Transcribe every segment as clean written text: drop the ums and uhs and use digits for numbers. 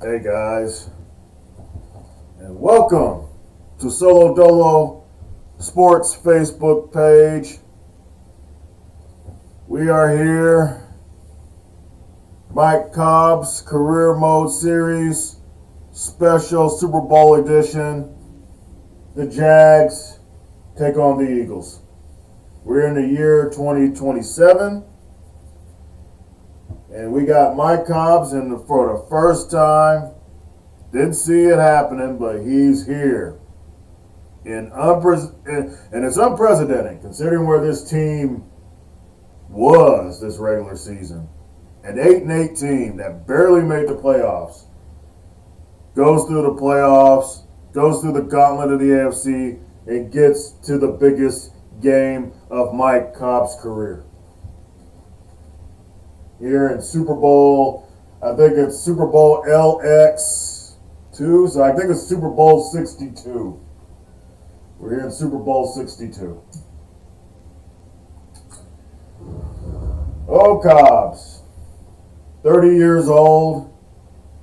Hey guys, and welcome to Solo Dolo Sports Facebook page. We are here, Mike Cobbs Career Mode Series, Special Super Bowl Edition. The Jags take on the Eagles. We're in the year 2027. And we got Mike Cobbs, and for the first time, didn't see it happening, but he's here. And it's unprecedented, considering where this team was this regular season. An 8-8 team that barely made the playoffs. Goes through the playoffs, goes through the gauntlet of the AFC, and gets to the biggest game of Mike Cobbs' career. Here in Super Bowl, I think it's Super Bowl LXII, so I think it's Super Bowl 62. We're here in Super Bowl 62. Oh, Cobbs, 30 years old,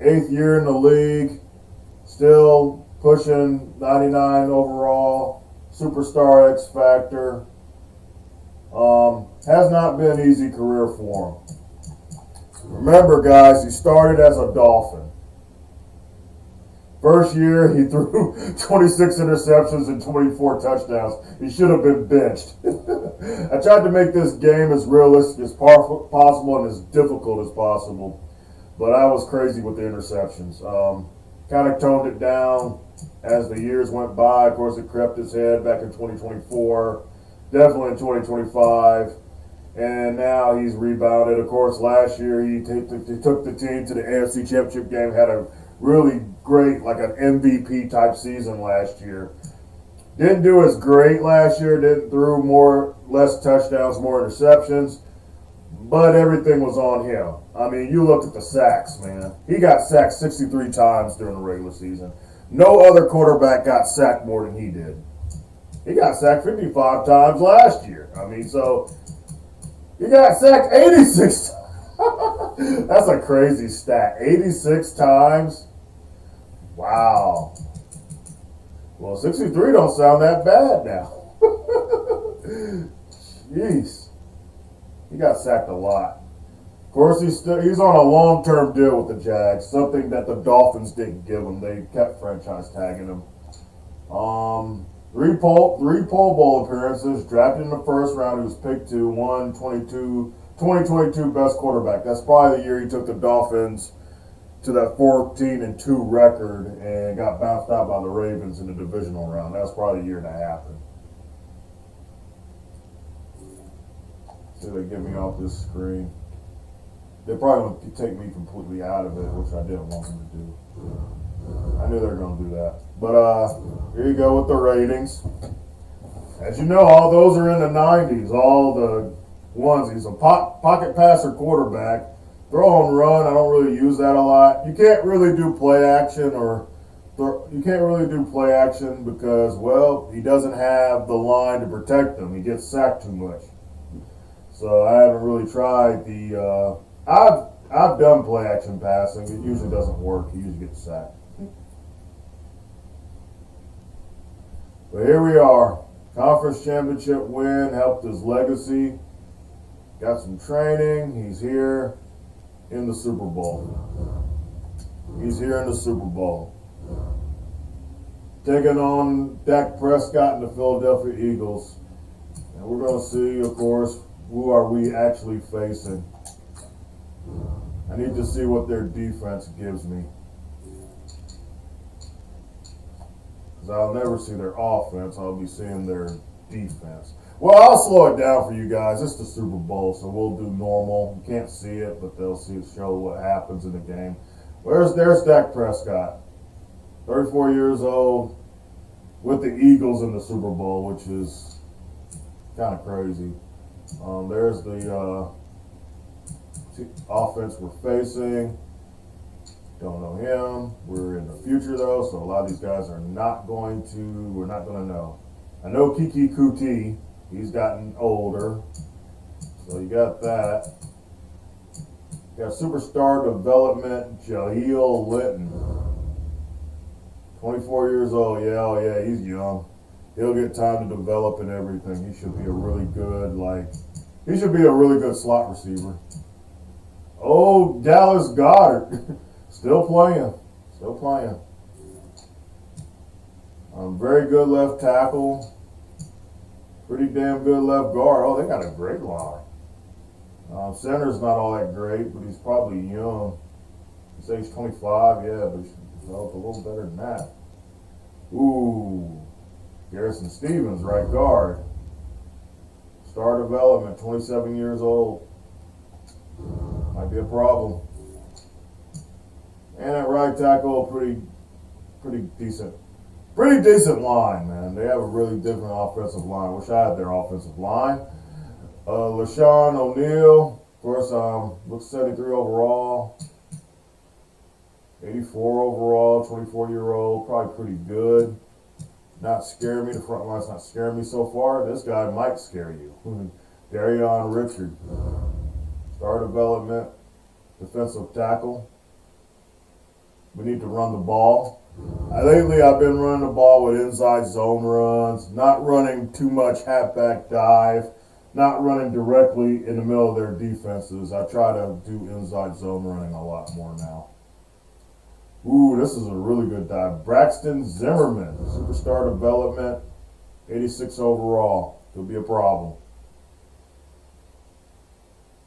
8th year in the league, still pushing 99 overall, superstar X Factor. Has not been an easy career for him. Remember, guys, he started as a Dolphin. First year, he threw 26 interceptions and 24 touchdowns. He should have been benched. I tried to make this game as realistic as possible and as difficult as possible, but I was crazy with the interceptions. Kind of toned it down as the years went by. Of course, it crept its head back in 2024, definitely in 2025. And now he's rebounded. Of course, last year he took the team to the AFC Championship game, had a really great, like an MVP type season last year. Didn't do as great last year, threw less touchdowns, more interceptions, but everything was on him. I mean, you look at the sacks, man. He got sacked 63 times during the regular season. No other quarterback got sacked more than he did. He got sacked 55 times last year. I mean, so he got sacked 86 times. That's a crazy stat. 86 times? Wow. Well, 63 don't sound that bad now. Jeez. He got sacked a lot. Of course, he's on a long-term deal with the Jags, something that the Dolphins didn't give him. They kept franchise tagging him. Three Pro Bowl appearances, drafted in the first round. He was picked to 2022 best quarterback. That's probably the year he took the Dolphins to that 14-2 record and got bounced out by the Ravens in the divisional round. That's probably the year that happened. See if they get me off this screen. They're probably going to take me completely out of it, which I didn't want them to do. I knew they were going to do that. But here you go with the ratings. As you know, all those are in the 90s. All the ones. He's a pocket passer quarterback. Throw and run, I don't really use that a lot. You can't really do play action because, well, he doesn't have the line to protect him. He gets sacked too much. So I haven't really tried the I've done play action passing. It usually doesn't work. He usually gets sacked. But here we are. Conference championship win helped his legacy. Got some training. He's here in the Super Bowl. He's here in the Super Bowl. Taking on Dak Prescott and the Philadelphia Eagles. And we're going to see, of course, who are we actually facing. I need to see what their defense gives me. Because I'll never see their offense. I'll be seeing their defense. Well, I'll slow it down for you guys. It's the Super Bowl, so we'll do normal. You can't see it, but they'll show what happens in the game. There's Dak Prescott, 34 years old, with the Eagles in the Super Bowl, which is kind of crazy. There's the offense we're facing. Don't know him. We're in the future, though, so a lot of these guys we're not going to know. I know Kiki Kuti. He's gotten older. So you got that. Got superstar development, Jahiel Linton. 24 years old. Yeah, oh yeah, he's young. He'll get time to develop and everything. He should be a really good, slot receiver. Oh, Dallas Goedert. Still playing. Very good left tackle. Pretty damn good left guard. Oh, they got a great line. Center's not all that great, but he's probably young. He's age 25, yeah, but he should develop a little better than that. Ooh, Garrison Stevens, right guard. Star development, 27 years old. Might be a problem. And at right tackle, pretty decent line, man. They have a really different offensive line. Wish I had their offensive line. LaShawn O'Neal, of course, looks 73 overall. 84 overall, 24-year-old, probably pretty good. Not scare me. The front line's not scaring me so far. This guy might scare you. Darion Richard. Star development, defensive tackle. We need to run the ball. Lately, I've been running the ball with inside zone runs, not running too much halfback dive, not running directly in the middle of their defenses. I try to do inside zone running a lot more now. Ooh, this is a really good dive. Braxton Zimmerman, superstar development, 86 overall. Could be a problem.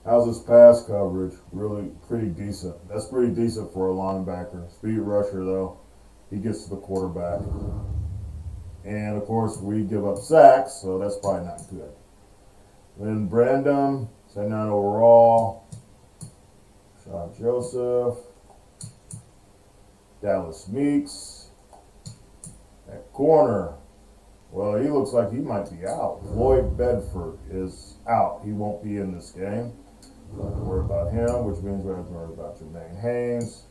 How's his pass coverage? Really pretty decent. That's pretty decent for a linebacker. Speed rusher, though. He gets to the quarterback. And, of course, we give up sacks, so that's probably not good. Then Brandon, 79 overall. Sean Joseph. Dallas Meeks. At corner, well, he looks like he might be out. Floyd Bedford is out. He won't be in this game. Don't have to worry about him, which means we don't have to worry about Jermaine Haynes.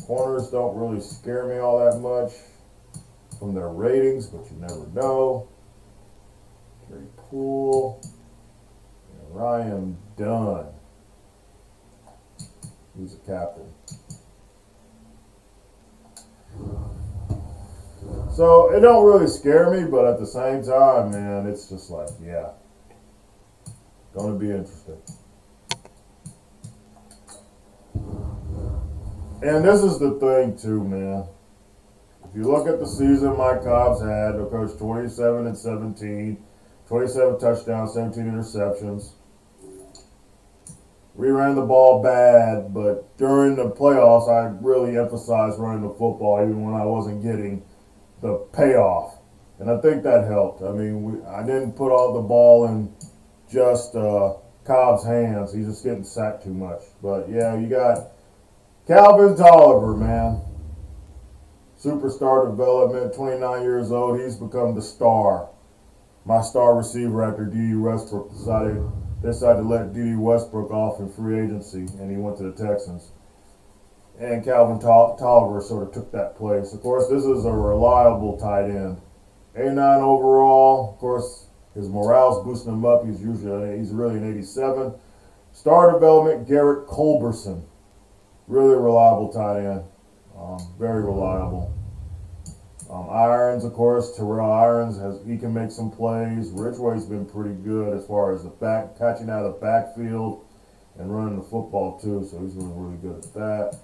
Corners don't really scare me all that much from their ratings, but you never know. Gary Poole. And Ryan Dunn. He's a captain. So it don't really scare me, but at the same time, man, it's just like, yeah, gonna be interesting. And this is the thing too, man. If you look at the season Mike Cobbs had, of course, 27 and 17, 27 touchdowns, 17 interceptions. We ran the ball bad, but during the playoffs, I really emphasized running the football, even when I wasn't getting the payoff, and I think that helped. I mean, I didn't put all the ball in just Cobb's hands. He's just getting sacked too much. But yeah, you got Calvin Tolliver, man. Superstar development, 29 years old. He's become the star. My star receiver after D.D. Westbrook decided to let D.D. Westbrook off in free agency, and he went to the Texans. And Calvin Tolliver sort of took that place. Of course, this is a reliable tight end. 89 overall. Of course, his morale's boosting him up. He's really an 87. Star development, Garrett Culberson. Really reliable tight end. Very reliable. Irons, of course, Terrell Irons, he can make some plays. Ridgeway's been pretty good as far as catching out of the backfield and running the football too, so he's been really good at that.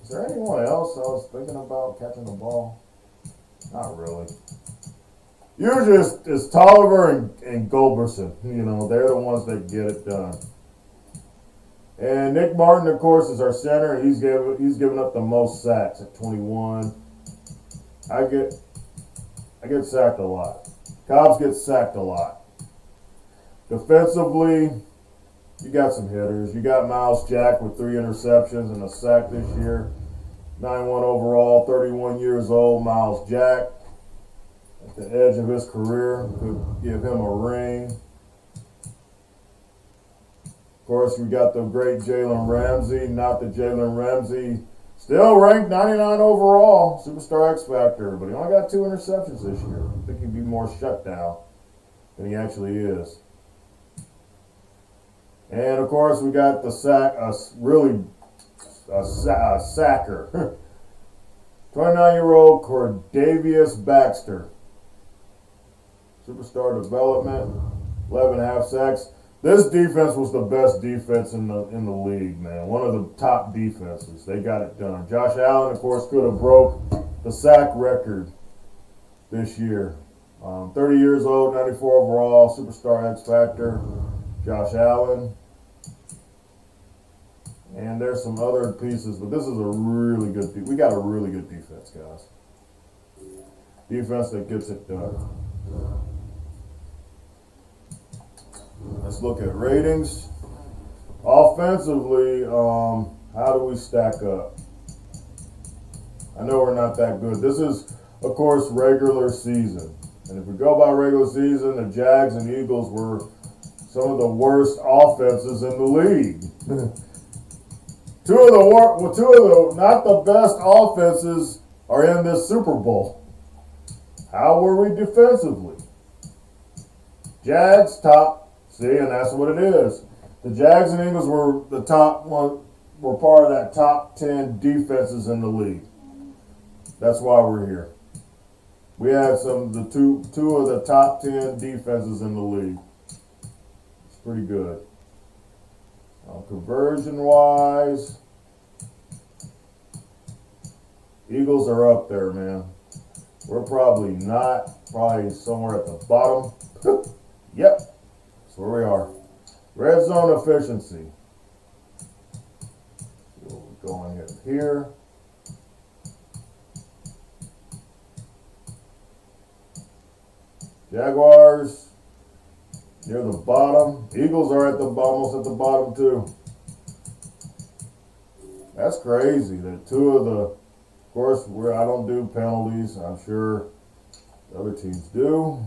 Is there anyone else I was thinking about catching the ball? Not really. Usually it's Tolliver and Culberson. You know, they're the ones that get it done. And Nick Martin, of course, is our center. He's given up the most sacks at 21. I get sacked a lot. Cobbs gets sacked a lot. Defensively, you got some hitters. You got Miles Jack with 3 interceptions and a sack this year. 91 overall, 31 years old. Miles Jack at the edge of his career. Could give him a ring. Of course, we got the great Jalen Ramsey. Not the Jalen Ramsey. Still ranked 99 overall. Superstar X Factor. But he only got 2 interceptions this year. I think he'd be more shut down than he actually is. And of course, we got the sacker. 29-year-old Cordavius Baxter. Superstar development, 11.5 sacks. This defense was the best defense in the league, man. One of the top defenses. They got it done. Josh Allen, of course, could have broke the sack record this year. 30 years old, 94 overall, superstar X Factor. Josh Allen. And there's some other pieces, but this is a really good we got a really good defense, guys. Defense that gets it done. Let's look at ratings. Offensively, how do we stack up? I know we're not that good. This is, of course, regular season. And if we go by regular season, the Jags and Eagles were some of the worst offenses in the league. Two of the not the best offenses are in this Super Bowl. How were we defensively? Jags top, see, and that's what it is. The Jags and Eagles were the top one, were part of that top 10 defenses in the league. That's why we're here. We had two of the top 10 defenses in the league. It's pretty good. Conversion-wise, Eagles are up there, man. We're probably somewhere at the bottom. Yep, that's where we are. Red zone efficiency. So we're going here. Jaguars near the bottom. Eagles are almost at the bottom too. That's crazy that two of the, of course, I don't do penalties. I'm sure the other teams do.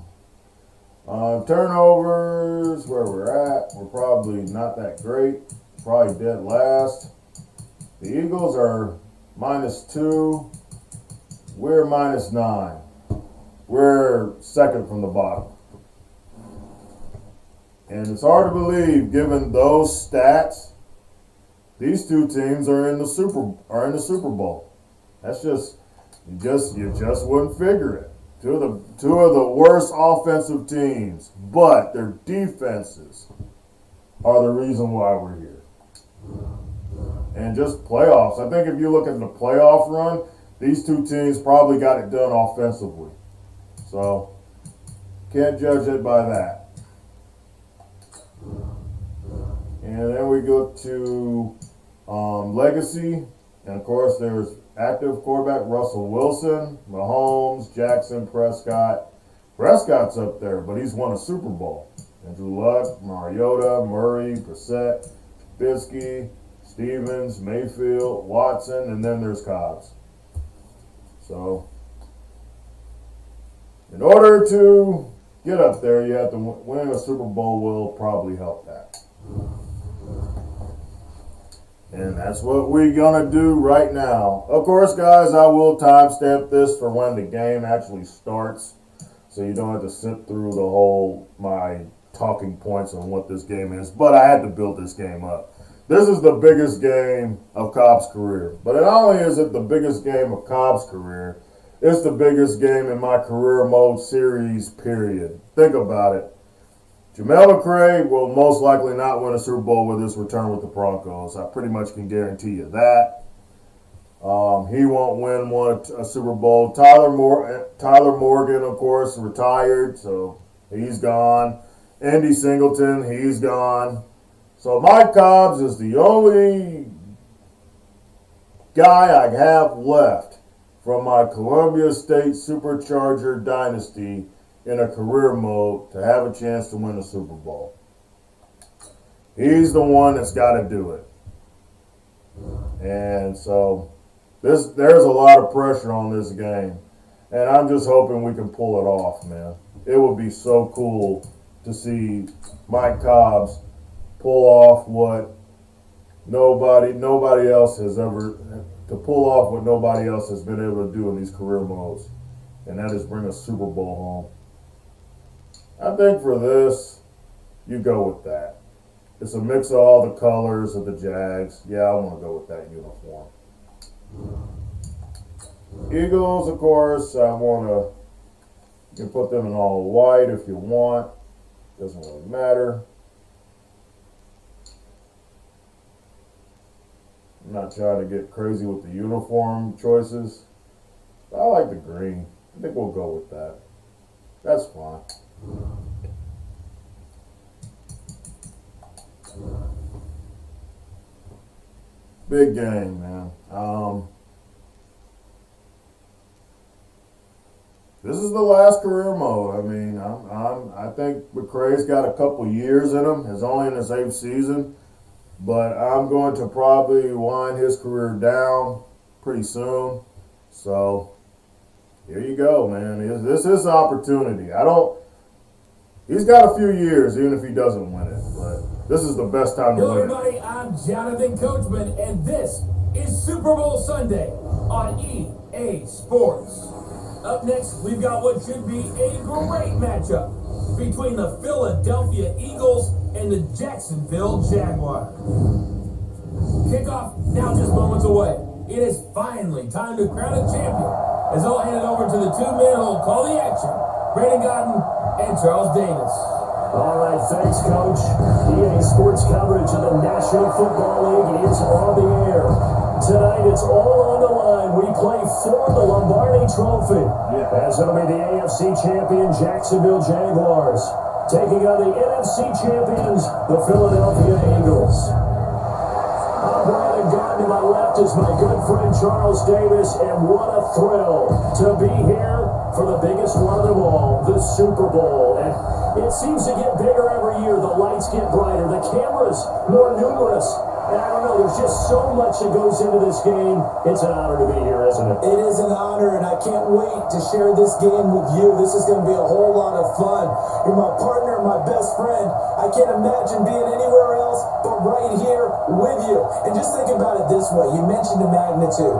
Turnovers, where we're at, we're probably not that great. Probably dead last. The Eagles are -2. We're -9. We're second from the bottom. And it's hard to believe, given those stats, these two teams are in the Super Bowl. That's you just wouldn't figure it. Two of the worst offensive teams, but their defenses are the reason why we're here. And just playoffs. I think if you look at the playoff run, these two teams probably got it done offensively. So, can't judge it by that. And then we go to legacy. And, of course, there's active quarterback Russell Wilson, Mahomes, Jackson, Prescott. Prescott's up there, but he's won a Super Bowl. Andrew Luck, Mariota, Murray, Brissett, Trubisky, Stevens, Mayfield, Watson, and then there's Cobbs. So, in order to get up there, you have to win a Super Bowl will probably help that. And that's what we're going to do right now. Of course, guys, I will timestamp this for when the game actually starts, so you don't have to sit through my talking points on what this game is. But I had to build this game up. This is the biggest game of Cobb's career. But not only is it the biggest game of Cobb's career, it's the biggest game in my career mode series, period. Think about it. Jamel McRae will most likely not win a Super Bowl with his return with the Broncos. I pretty much can guarantee you that. He won't win a Super Bowl. Tyler Morgan, of course, retired, so he's gone. Andy Singleton, he's gone. So Mike Cobbs is the only guy I have left from my Columbia State Supercharger dynasty in a career mode to have a chance to win a Super Bowl. He's the one that's got to do it. And so there's a lot of pressure on this game. And I'm just hoping we can pull it off, man. It would be so cool to see Mike Cobbs pull off what nobody else has ever, to pull off what nobody else has been able to do in these career modes. And that is bring a Super Bowl home. I think for this, you go with that. It's a mix of all the colors of the Jags. Yeah, I want to go with that uniform. Eagles, of course, I want to. You can put them in all white if you want. Doesn't really matter. I'm not trying to get crazy with the uniform choices. I like the green. I think we'll go with that. That's fine. Big game, man. This is the last career mode. I mean, I think McCray's got a couple years in him. He's only in his 8th season, but I'm going to probably wind his career down pretty soon. So here you go, man. This is an opportunity. He's got a few years, even if he doesn't win it. But this is the best time to win it. Hello, everybody. I'm Jonathan Coachman, and this is Super Bowl Sunday on EA Sports. Up next, we've got what should be a great matchup between the Philadelphia Eagles and the Jacksonville Jaguars. Kickoff now just moments away. It is finally time to crown a champion as I'll hand it over to the two men who'll call the action, Brandon Godden and Charles Davis. All right, thanks, Coach. EA Sports coverage of the National Football League is on the air. Tonight, it's all on the line. We play for the Lombardi Trophy. As it'll be the AFC champion Jacksonville Jaguars taking on the NFC champions, the Philadelphia Eagles. I'm Brandon Godden. To my left is my good friend Charles Davis, and what a thrill to be here for the biggest one of them all, the Super Bowl. And it seems to get bigger every year. The lights get brighter, the cameras more numerous. And I don't know, there's just so much that goes into this game. It's an honor to be here, isn't it? It is an honor, and I can't wait to share this game with you. This is going to be a whole lot of fun. You're my partner, my best friend. I can't imagine being anywhere else but right here with you. And just think about it this way. You mentioned the magnitude.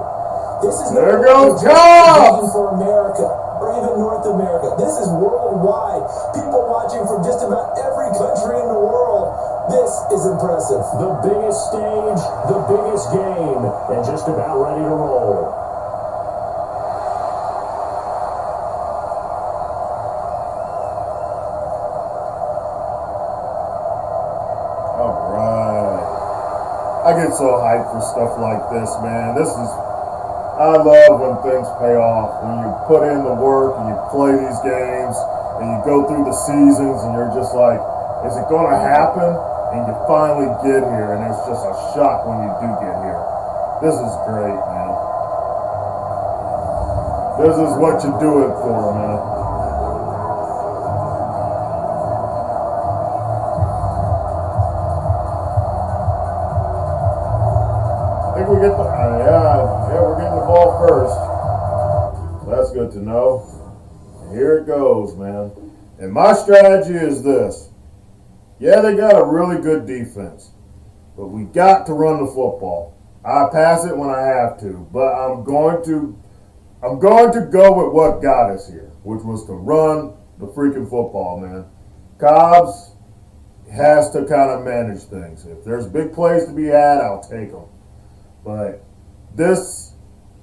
This is not goes just a game for America or even North America. This is worldwide. People watching from just about every country in the world. This is impressive. The biggest stage, the biggest game, and just about ready to roll. All right. I get so hyped for stuff like this, man. I love when things pay off. When you put in the work and you play these games and you go through the seasons and you're just like, is it going to happen? And you finally get here, and it's just a shock when you do get here. This is great, man. This is what you do it for, man. I think we get the we're getting the ball first. So that's good to know. And here it goes, man. And my strategy is this. Yeah, they got a really good defense, but we got to run the football. I pass it when I have to, but I'm going to go with what got us here, which was to run the freaking football, man. Cobbs has to kind of manage things. If there's big plays to be had, I'll take them. But this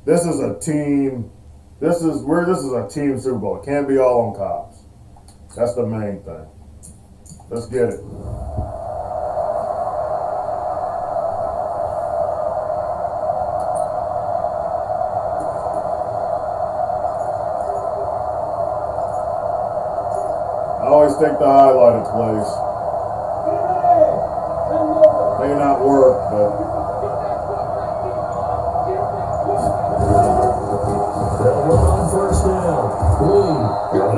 is a team. This is a team Super Bowl. It can't be all on Cobbs. That's the main thing. Let's get it. I always take the highlighted plays. May not work, but They'll run on first down. Green,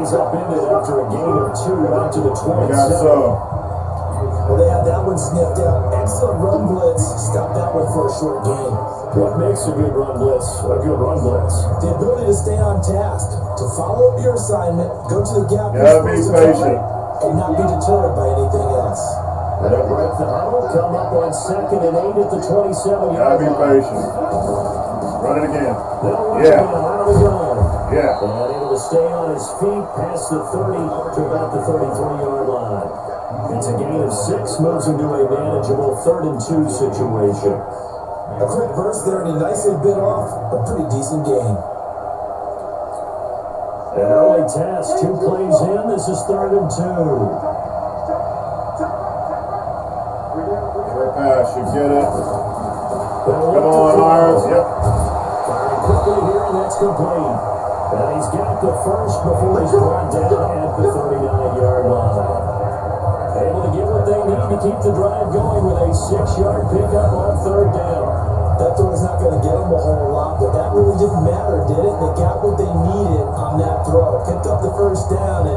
he's upended after a gain of 2 out to the 27. Well, they had that one sniffed out. Excellent run blitz. Stop that one for a short gain. What makes a good run blitz a good run blitz? The ability to stay on task, to follow up your assignment, go to the gap, gotta be patient, and not be deterred by anything else. They'll break the huddle, come up on 2nd and 8 at the 27-yard line. gotta be patient. Run it again. They'll run Yeah. again out of the gun. Yeah. And able to stay on his feet past the 30 to about the 33-yard line. It's a gain of 6, moves into a manageable 3rd and 2 situation. A quick burst there, and he nicely bit off a pretty decent gain. An early test, 2 plays in. This is 3rd and 2. Short pass, you get it. Come on, Irons. Yep. Firing quickly here, and that's complete. And he's got the first before he's brought down at the 39-yard line. Able to get what they need to keep the drive going with a 6-yard pickup on 3rd down. That throw is not going to get them a whole lot, but that really didn't matter, did it? They got what they needed on that throw. Picked up the 1st down, and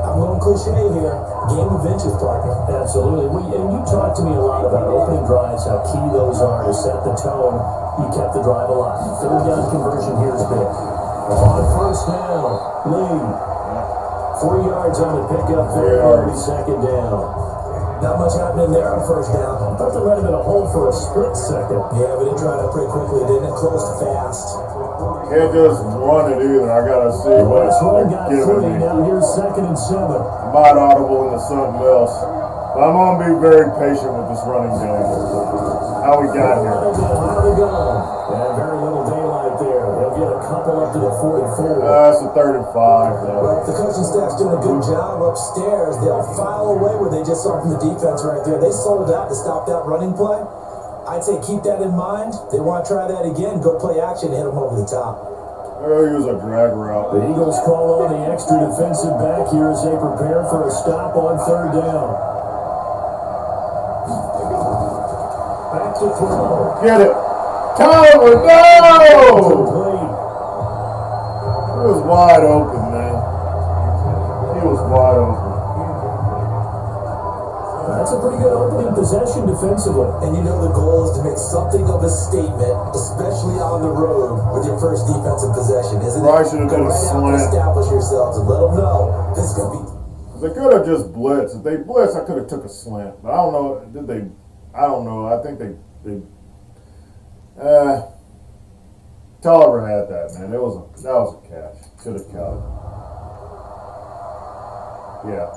I'm going cliche here. Game of inches, partner. Absolutely. And you talked to me a lot about opening drives, how key those are to set the tone. You kept the drive alive. 3rd down conversion here is big. On 1st down, Lee. 4 yards on the pickup there, 2nd down. Not much happening there on 1st down. I thought there might have been a hole for a split second. Yeah, but it dried up pretty quickly, didn't it? Closed fast. Can't just run it either. I gotta see what Last one got they're giving 3. me. Now here's 2nd and 7. I might audible into something else. But I'm gonna be very patient with this running game. How we got here. Out of the gun. And very little daylight there. They'll get a couple up to the 44. It's a 3rd and 5, though. Well, the coaching staff's doing a good job upstairs. They'll file away what they just saw from the defense right there. They sold out to stop that running play. I'd say keep that in mind. They want to try that again. Go play action and hit them over the top. They'll use a drag route. The Eagles call on the extra defensive back here as they prepare for a stop on 3rd down. Back to throw. Get it. Tyler, no! Complete. He was wide open, man. He was wide open. That's a pretty good opening possession defensively. And you know the goal is to make something of a statement, especially on the road with your first defensive possession, isn't it? Probably should have done a Go right out and slant. establish yourselves and let them know this is going to be. They could have just blitzed. If they blitzed, I could have took a slant. But I don't know. Did they? I don't know. I think they Tolliver had that, man. That was a catch. Should have caught it. Yeah.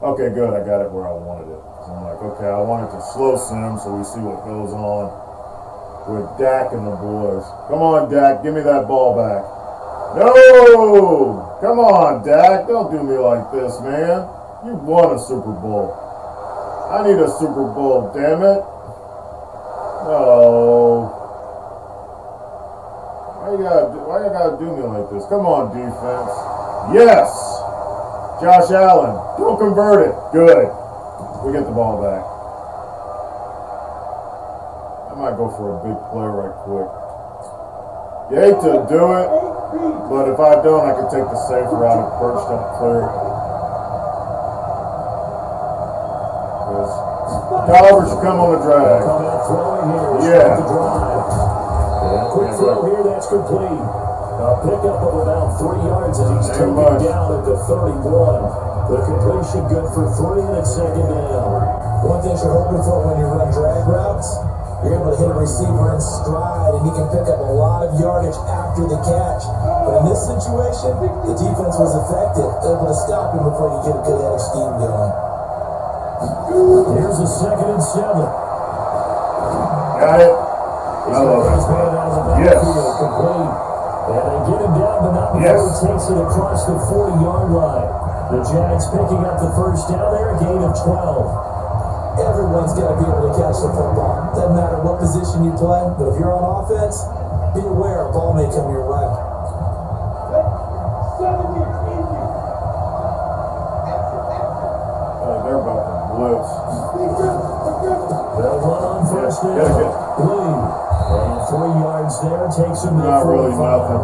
Okay, good. I got it where I wanted it. So I'm like, okay, I wanted to slow sim so we see what goes on with Dak and the boys. Come on, Dak. Give me that ball back. No! Come on, Dak. Don't do me like this, man. You won a Super Bowl. I need a Super Bowl, damn it. No. Why you gotta do me like this? Come on, defense. Yes! Josh Allen, don't convert it. Good. We get the ball back. I might go for a big play right quick. You hate to do it, but if I don't, I can take the safe route and perched up clear. Because Tolliver should come on the drag. Come out throwing here. Yeah. The drive. And a quick throw here, that's complete. A pickup of about 3 yards as he's taken down at the 31. The completion good for 3 and it's 2nd down. One thing you're hoping for when you run drag routes, you're able to hit a receiver in stride and he can pick up a lot of yardage after the catch. But in this situation, the defense was effective, able to stop him before you get a good head of steam going. Here's a 2nd and 7. Got it. I love it. Yes. Complete. And they get him down, but not before he takes it across the 40-yard line. The Jags picking up the 1st down there, a gain of 12. Everyone's got to be able to catch the football. Doesn't matter what position you play, but if you're on offense, be aware a ball may come your way. They're about to blitz. They'll run on 1st down. Lee. And 3 yards there takes him to the 45. Not really nothing.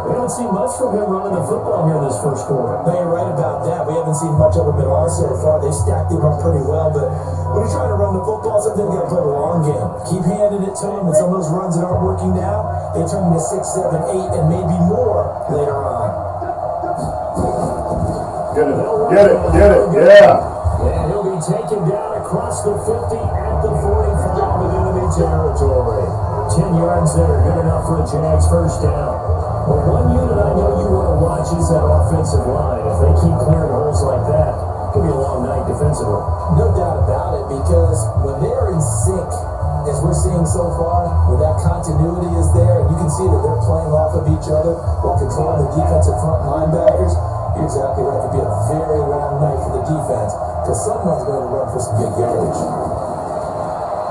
We haven't seen much from him running the football here this first quarter. No, you're right about that. We haven't seen much of him at all so far. They stacked him up pretty well, but when you're trying to run the football, sometimes you got to play the long game. Keep handing it to him, and some of those runs that aren't working now, they turn into 6, 7, 8, and maybe more later on. Get it, yeah. And he'll be taken down across the 50 at the 45 with enemy territory. 10 yards there, good enough for a Jags 1st down. Well, one unit I know you want to watch is that offensive line. If they keep clearing holes like that, could be a long night defensively. No doubt about it, because when they're in sync, as we're seeing so far, where that continuity is there, and you can see that they're playing off of each other while controlling the defensive front linebackers, you're exactly right. It could be a very long night for the defense, because someone's going to run for some big yardage.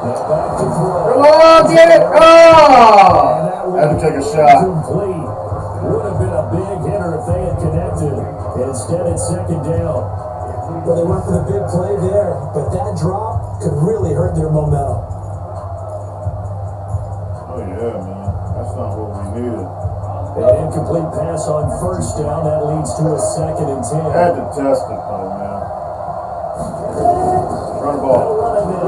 Now back to throw. Come on, get it! Oh! Had to take a shot. Complete. Would have been a big hitter if they had connected. Instead, it's second down. Well, they went for the big play there, but that drop could really hurt their momentum. Oh, yeah, man. That's not what we needed. An incomplete pass on first down. That leads to a 2nd and 10. Had to test it, though, man. Run the ball.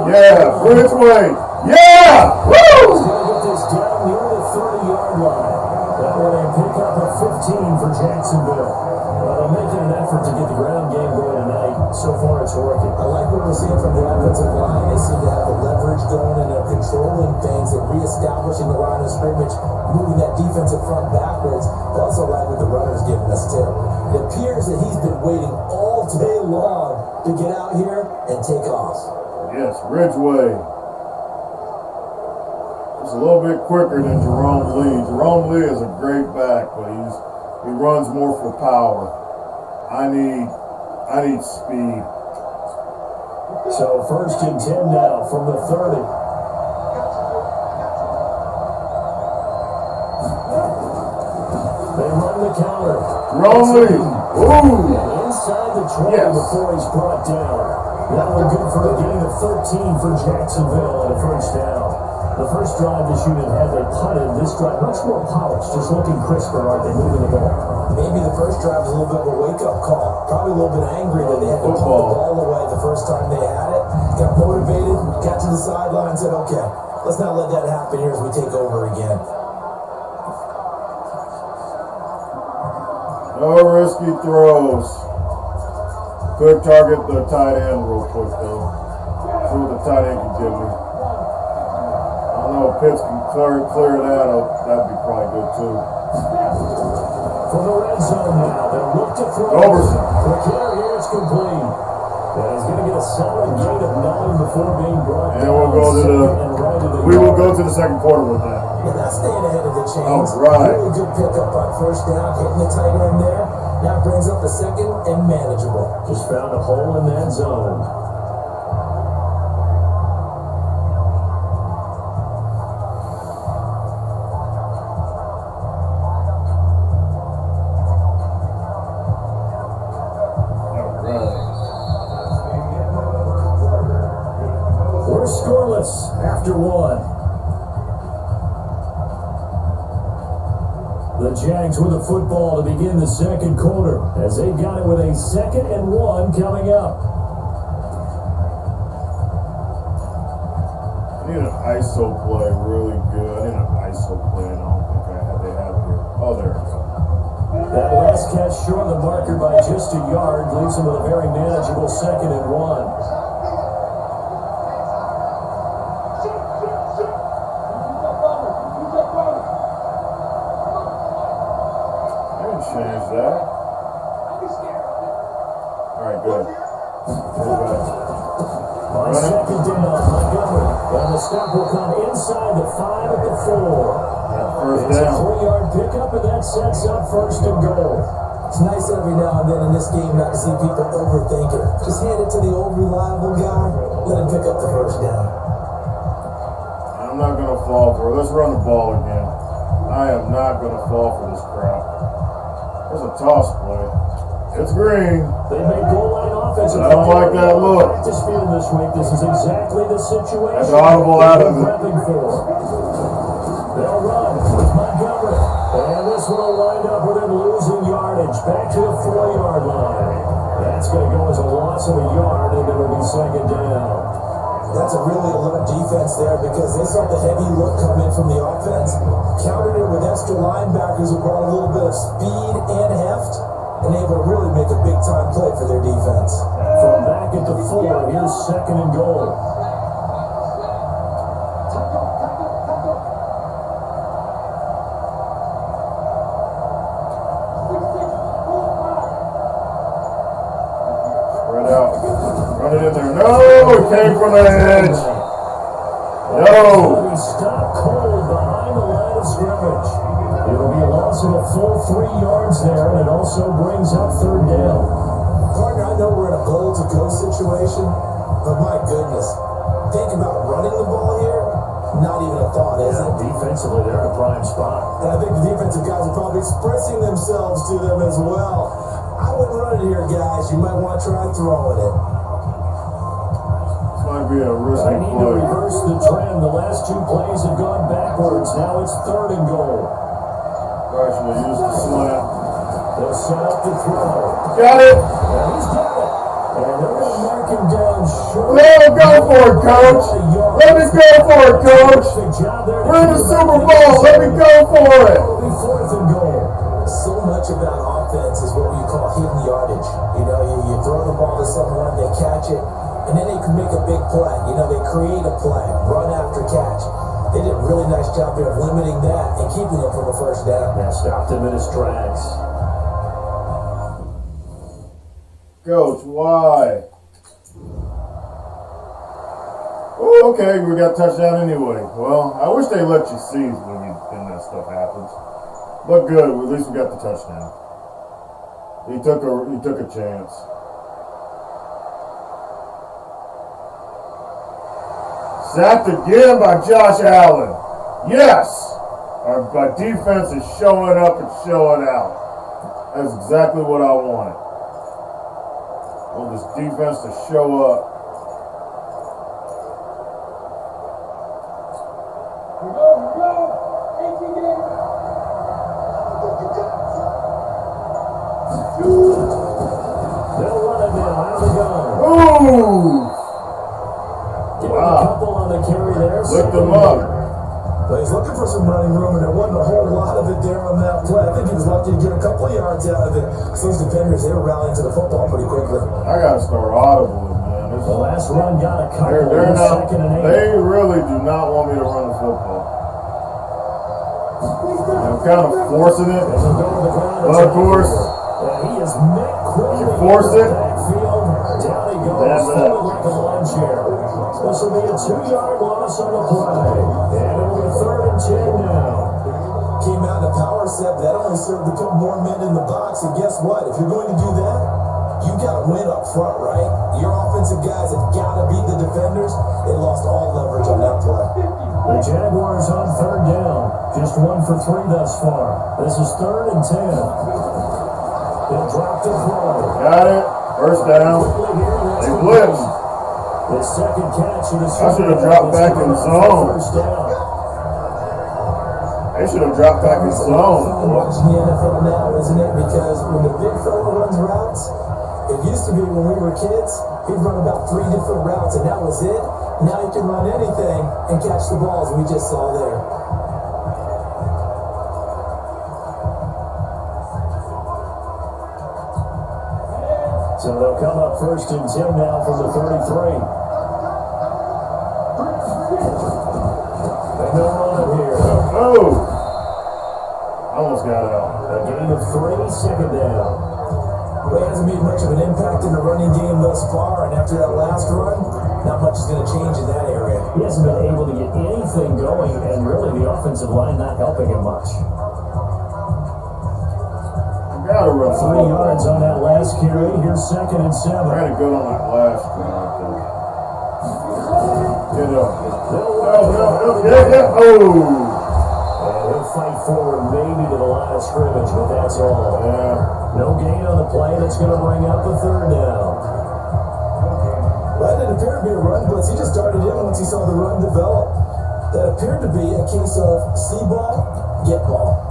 Yeah, Ridgeway. Yeah! Woo! He's going to get this down near the 30-yard line. That will then pick up a 15 for Jacksonville. Well, they're making an effort to get the ground game going tonight. So far, it's working. I like what we're seeing from the offensive line. They seem to have the leverage going, and they're controlling things and reestablishing the line of scrimmage, moving that defensive front backwards. I also like what the runner's giving us, too. It appears that he's been waiting all day long to get out here and take off. Yes, Ridgeway. He's a little bit quicker than Jerome Lee. Jerome Lee is a great back, but he runs more for power. I need speed. So 1st and 10 now from the 30. They run the counter. Jerome Lee. Ooh. Inside the 20 Yes. before he's brought down. That one good for a gain of 13 for Jacksonville and a first down. The first drive this unit had, they punted. This drive, much more polished, just looking crisper, aren't they, moving the ball? Maybe the first drive was a little bit of a wake-up call. Probably a little bit angry that they had to punt the ball away the first time they had it. Got motivated, got to the sideline, said, okay, let's not let that happen here as we take over again. No risky throws. Could target the tight end real quick, though. See what the tight end can give me. I don't know if Pitts can clear that up. That'd be probably good, too. From the red zone now, they look to throw. Roberson. Quick hitter here, it's complete. And he's going to get a solid gain of 9 before being brought And down. we'll go to we will go to the second quarter with that. Yeah, that's staying ahead of the chains. All right. Really good pickup on first down, hitting the tight end there. Now brings up a second and manageable. Just found a hole in that zone. We're scoreless after 1. The Jags with the football to begin the second quarter as they've got it with a 2nd and 1 coming up. I need an ISO play really good. I need an ISO play, and I don't think they have it here. Oh, there we go. That last catch short of the marker by just a yard leaves them with a very manageable 2nd and 1. Change that. All right, good. By 2nd down, Montgomery. And the stop will come inside the 5 at the 4. First It's a down. 3-yard pickup, and that sets up 1st and goal. It's nice every now and then in this game not to see people overthink it. Just hand it to the old reliable guy, let him pick up the first down. I'm not going to fall for it. Let's run the ball again. I am not going to fall for this crap. There's a toss play. It's green. They made goal line offensive. I don't like that look. Practice field this week. This is exactly the situation. That's audible out of it. Prepping for. They'll run with Montgomery, and this one will wind up with him losing yardage back to the 4-yard line. That's going to go as a loss of a yard, and it'll be 2nd down. That's a really alert defense there because they saw the heavy look come in from the offense, countered it with extra linebackers who brought a little bit of speed and heft, and able to really make a big-time play for their defense. From back at the 4, here's 2nd and goal. Spread out. came from the edge. No. Stop cold behind the line of scrimmage. It'll be a loss of a full 3 yards there, and it also brings up third down. Partner, I know we're in a goal-to-go situation, but my goodness, think about running the ball here. Not even a thought, is it? Defensively, they're in a prime spot. And I think the defensive guys are probably expressing themselves to them as well. I wouldn't run it here, guys. You might want to try throwing it. This might be a risky I need to play. reverse the trend. The last 2 plays have gone backwards. Now it's 3rd and goal. Probably should have used the slant. They'll set up the throw. Got it. And he's got it. And they're going to mark him down short. Let him go for it, coach. Let me go for it, coach. We're in the Super Bowl. Let me go for it. It'll be 4th and goal. So much about offense is what we call hidden yardage. You know, you throw the ball to someone, they catch it, and then they can make a big play. You know, they create a play, run after catch. They did a really nice job there of limiting that and keeping them from a first down. That stopped him in his tracks. Coach, why? Oh, okay, we got touchdown anyway. Well, I wish they let you see when that stuff happens. But good, at least we got the touchdown. He took a chance. Sacked again by Josh Allen. Yes! Our defense is showing up and showing out. That's exactly what I wanted. I want this defense to show up. They'll run it now out of the gun. Ooh! Give him a couple on the carry there. Lift them up. But he's looking for some running room, and there wasn't a whole lot of it there on that play. I think he was lucky to get a couple of yards out of it. So those defenders, they were rallying to the football pretty quickly. I gotta start audibly, man. The last run got a couple. They're not. 2nd and 8. They really do not want me to run the football. I'm kind of forcing it, but of course, he is met quickly. you force it. Backfield. Down he goes. Folded like a lawn chair. This will be a 2-yard loss on the play. And it'll be 3rd and 10 now. Came out in a power set, but that only served to put more men in the box. And guess what? If you're going to do that, you got to win up front, right? Your offensive guys have got to beat the defenders. They lost all leverage on that play. The Jaguars on 3rd down. Just 1 for 3 thus far. This is 3rd and 10. They'll drop the throw. Got it. First down. They blitzed. The second catch of the I should have dropped back in zone. First down. They should have dropped back in zone. Watching the NFL now, isn't it? Because when the big fella runs routes, it used to be when we were kids, he'd run about 3 different routes, and that was it. Now he can run anything and catch the balls we just saw there. So they'll come up 1st and 10 now from the 33. And they'll run it here. Oh! Almost got out. A gain of 3, 2nd down. Well, he hasn't made much of an impact in the running game thus far, and after that last run, not much is going to change in that area. He hasn't been able to get anything going, and really the offensive line not helping him much. Gotta run 3 yards on that last carry. Here's 2nd and 7. Trying to go on that last drive. Get up. No. Yeah. Oh! And he'll fight forward maybe to the line of scrimmage, but that's all. Yeah. No gain on the play. That's going to bring up a 3rd down. Well, that didn't appear to be a run blitz. He just started in once he saw the run develop. That appeared to be a case of see ball, get ball.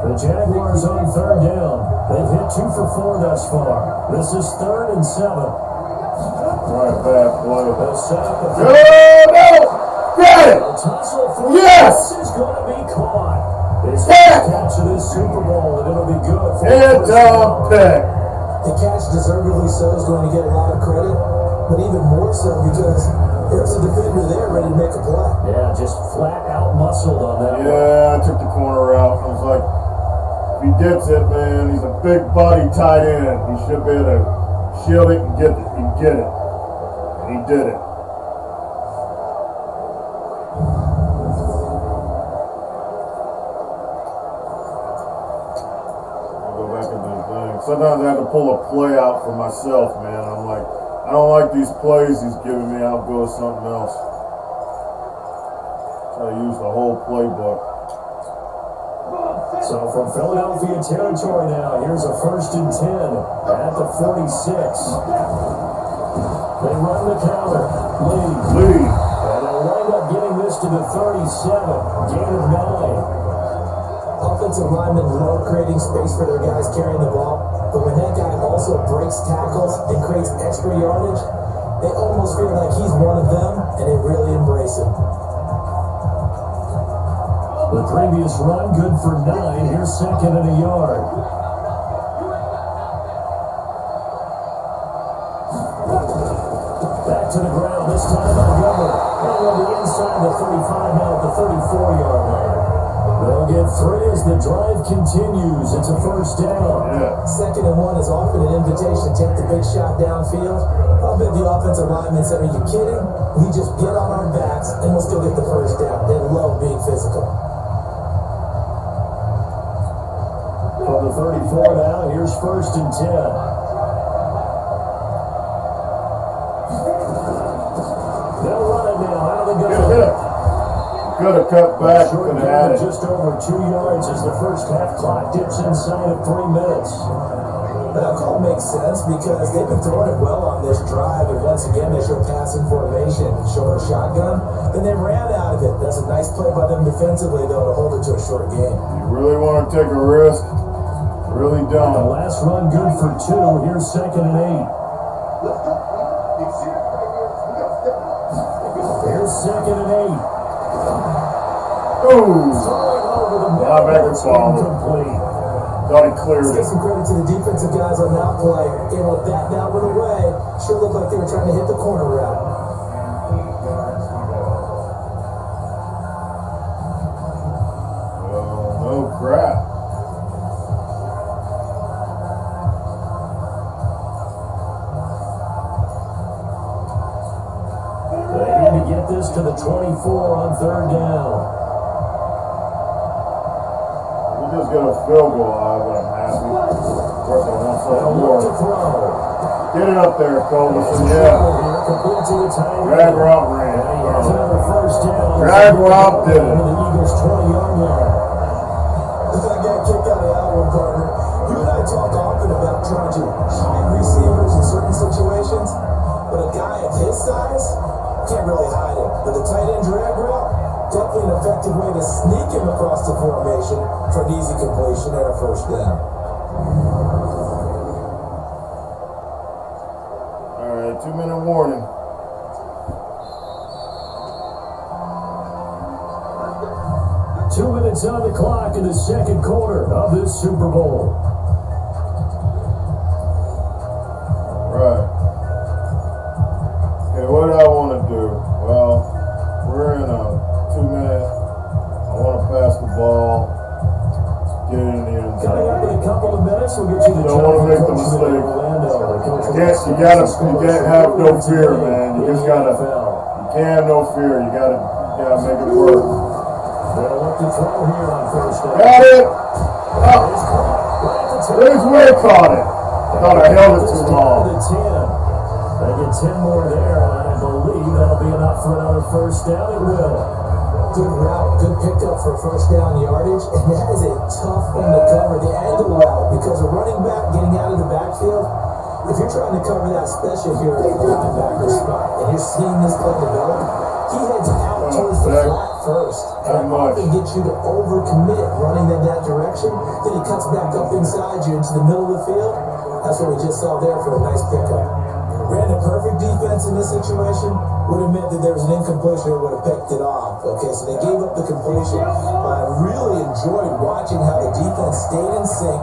The Jaguars on 3rd down. They've hit 2 for 4 thus far. This is 3rd and 7. Right back, play. They'll set up a No! Got it! tussle for Yes! This is going to be caught. His first catch of this Super Bowl, and it'll be good for And Tom Peck. The catch, deservedly so, is going to get a lot of credit, but even more so because There's a defender there ready to make a play. Yeah, just flat out muscled on that one. Yeah, I took the corner out. I was like, if he gets it, man, he's a big body tight end. He should be able to shield it and get it. And he did it. I'll go back into the thing. Sometimes I have to pull a play out for myself, man. I'm like, I don't like these plays he's giving me. I'll go with something else. Try to use the whole playbook. So from Philadelphia territory now, here's a 1st and 10 at the 46. They run the counter. Lead. And they'll wind up getting this to the 37. Gain of 9. Offensive linemen love creating space for their guys carrying the ball, but when that guy also breaks tackles and creates extra yardage, they almost feel like he's one of them, and they really embrace it. The previous run, good for 9. Here's 2nd and a yard. Back to the ground, this time Montgomery. And on the inside, the 35, now at the 34-yard line. They'll get 3 as the drive continues. It's a 1st down. Yeah. 2nd and 1 is often an invitation to take the big shot downfield. I'll bet the offensive lineman said, are you kidding? We just get on our backs and we'll still get the 1st down. They love being physical. From the 34 now, here's 1st and 10. They'll run it now out of the gun. Could have cut back, could have had it. Just over 2 yards as the first half clock dips inside of 3 minutes. That call makes sense because they've been throwing it well on this drive, and once again they show passing formation, showing a shotgun. Then they ran out of it. That's a nice play by them defensively, though, to hold it to a short game. You really want to take a risk? Really don't. The last run good for 2. Here's 2nd and 8. Here's 2nd and 8. Oh! Linebacker followed. Thought he cleared Let's it. give some credit to the defensive guys on that play. Able to bat that one away. Sure looked like they were trying to hit the corner route. Oh, crap. They need to get this to the 24 on 3rd down. Just got a field goal out of it, I'm happy. Of course, I want something more. Get it up there, Colbison, yeah. Drag route ran. Drag route did it. If I got kicked out of that one, partner, you and I talk often about trying to hide receivers in certain situations, but a guy of his size can't really hide it. But the tight end drag route, definitely an effective way to sneak him across the formation for an easy completion and a 1st down. All right, 2-minute warning. Two minutes on the clock in the 2nd quarter of this Super Bowl. Right. Okay, what do I want to do? Well, we're in a 2-minute. I want to pass the ball, get it in the end zone. Coming up in a couple of minutes, we'll get you the Don't want to make the mistake. You can't have no fear, man. You just gotta. You can't have no fear. You gotta make it work. They'll look to throw here on 1st down. Got it. Oh. There's where I caught it. I thought I held it too long. They get 10 more there, and I believe that'll be enough for another 1st down. It will. Good route, good pickup for 1st down yardage, and that is a tough one to cover, the angle route, because a running back getting out of the backfield, if you're trying to cover that, especially if you're at the linebacker spot, and you're seeing this play develop, he heads out towards the flat first, and it often gets you to overcommit running in that direction, then he cuts back up inside you into the middle of the field. That's what we just saw there for a nice pickup. Ran the perfect defense in this situation, would have meant that there was an incompletion that would have picked it off. Okay, so they gave up the completion. I really enjoyed watching how the defense stayed in sync,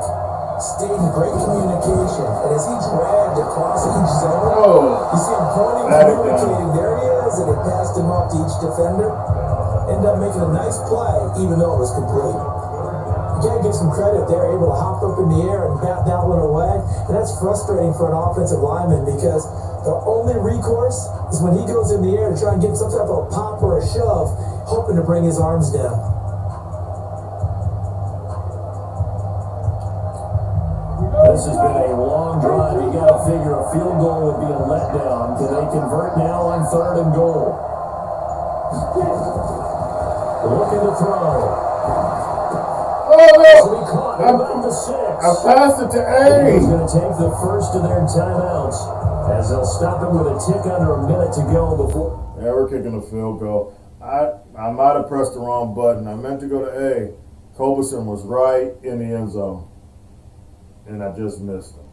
stayed in great communication, and as he dragged across each zone, you see him pointing, communicating, there he is, and it passed him off to each defender. Ended up making a nice play, even though it was complete. You gotta give some credit. They're able to hop up in the air and bat that one away, and that's frustrating for an offensive lineman because the only recourse is when he goes in the air to try and get some type of a pop or a shove, hoping to bring his arms down. This has been a long drive. You got to figure a field goal would be a letdown. Can they convert now on 3rd and goal? Looking to throw. So he caught him about the 6. I passed it to A. He's going to take the first of their timeouts as they'll stop him with a tick under a minute to go before. Yeah, we're kicking a field goal. I might have pressed the wrong button. I meant to go to A. Culberson was right in the end zone. And I just missed him.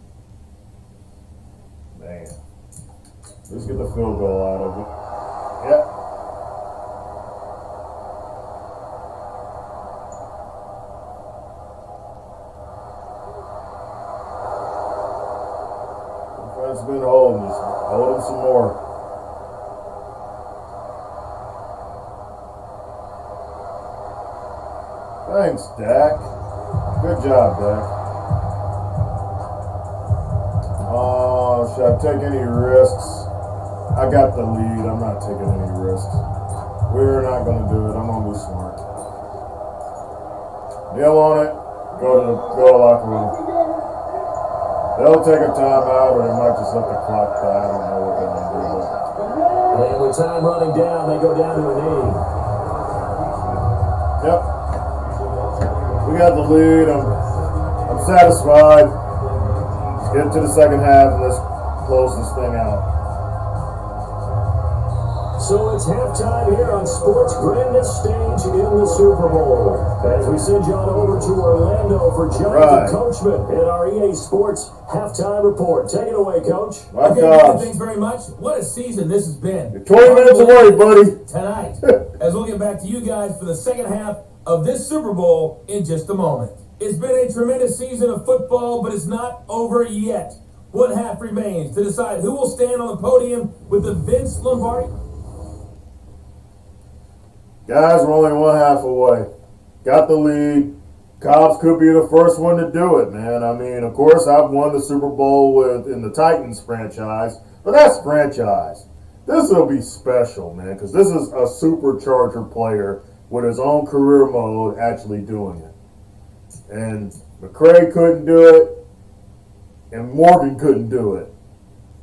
Man. Let's get the field goal out of it. Yep. Defense been holding us. Hold him some more. Thanks, Dak. Good job, Dak. Should I take any risks? I got the lead. I'm not taking any risks. We're not going to do it. I'm going to be smart. Kneel on it. Go to the locker room. They'll take a timeout, or they might just let the clock die. I don't know what they're going to do. And with time running down, they go down to a knee. Yep. We got the lead. I'm satisfied. Let's get to the second half and let's close this thing out. So it's halftime here on sports' grandest stage in the Super Bowl. As we send John over to Orlando for Jonathan Coachman in our EA Sports halftime report. Take it away, Coach. Mike Okay, Cobbs. thanks very much. What a season this has been. You're 20 minutes away, buddy. Tonight, as we'll get back to you guys for the second half of this Super Bowl in just a moment. It's been a tremendous season of football, but it's not over yet. One half remains to decide who will stand on the podium with the Vince Lombardi. Guys, we're only one half away. Got the lead. Cobbs could be the first one to do it, man. I mean, of course, I've won the Super Bowl in the Titans franchise, but that's franchise. This will be special, man, because this is a supercharger player with his own career mode actually doing it. And McCray couldn't do it, and Morgan couldn't do it.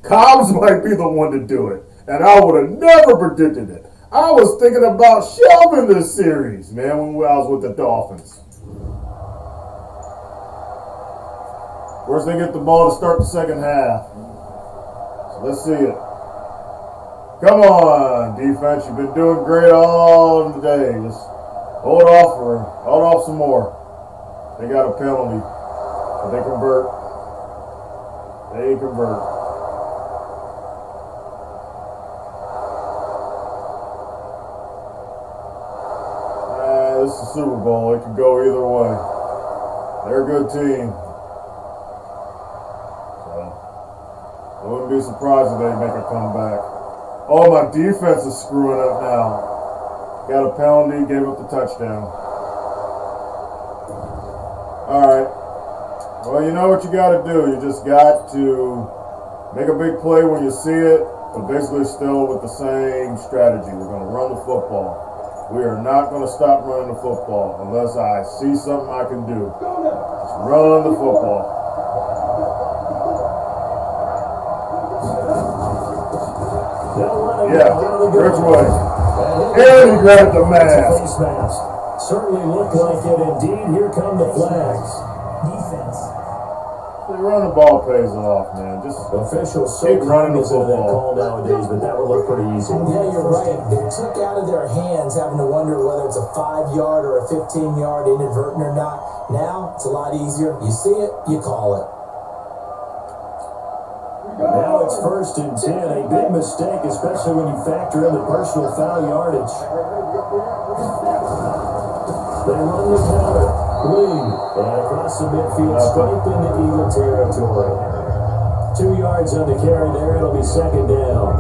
Cobbs might be the one to do it, and I would have never predicted it. I was thinking about shelving this series, man, when I was with the Dolphins. Of course, they get the ball to start the second half. So let's see it. Come on, defense. You've been doing great all day. Just hold off some more. They got a penalty, but they convert. They convert. This is the Super Bowl. It could go either way. They're a good team. So, I wouldn't be surprised if they make a comeback. Oh, my defense is screwing up now. Got a penalty, gave up the touchdown. Alright. Well, you know what you got to do. You just got to make a big play when you see it, but basically still with the same strategy. We're going to run the football. We are not going to stop running the football unless I see something I can do. Just run the football. Yeah, which way? And he grabbed the mask. Certainly looked like it indeed. Here come the flags. Defense. They run the ball pays off, man. Just officials keep running the that football. call nowadays, but that would look pretty easy. Yeah, you're right. They took out of their hands having to wonder whether it's a 5-yard or a 15-yard inadvertent or not. Now, it's a lot easier. You see it, you call it. Now it's 1st and 10. A big mistake, especially when you factor in the personal foul yardage. They run the counter. Lee, and across the midfield, stripe into Eagle territory. 2 yards on the carry there. It'll be second down.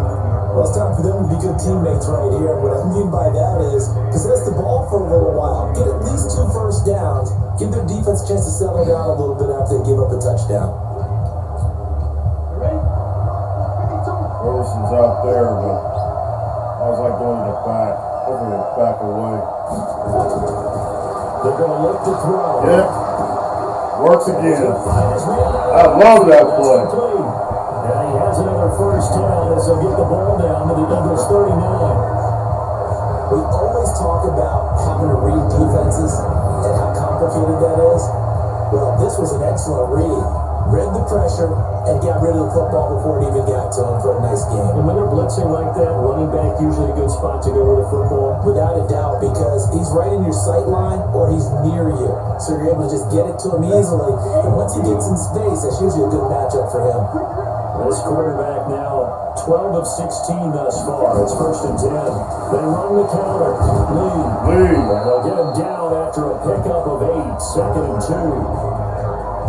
Well, it's time for them to be good teammates right here. What I mean by that is possess the ball for a little while. Get at least 2 first downs. Give their defense a chance to settle down a little bit after they give up a touchdown. Wilson's out there, but I was like going to the back. Hopefully they back away. They're going to look to throw. Yep. Works again. I love that play. And he has another first down as they'll get the ball down to the Douglas 39. We always talk about having to read defenses and how complicated that is. Well, this was an excellent read. Read the pressure and got rid of the football before it even got to him for a nice game. And when they're blitzing like that, running back usually a good spot to go with the football. Without a doubt, because he's right in your sight line or he's near you. So you're able to just get it to him easily. And once he gets in space, that's usually a good matchup for him. This quarterback now 12 of 16 thus far. It's first and 10. They run the counter. Lee. And they'll get him down after a pickup of 8. Second and 2.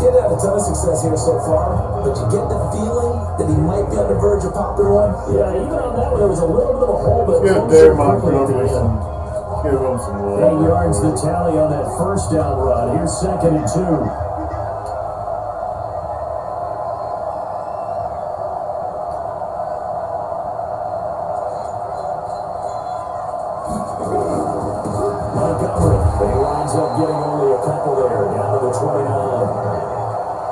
He's had a ton of success here so far, but you get the feeling that he might be on the verge of popping one. Yeah, even on that one, there was a little bit of a hole, but Give Dave Montgomery some. Give him some love. 8 yards the tally on that first down run. Here's second and 2. Montgomery, but he winds up getting only a couple there, down to the 29.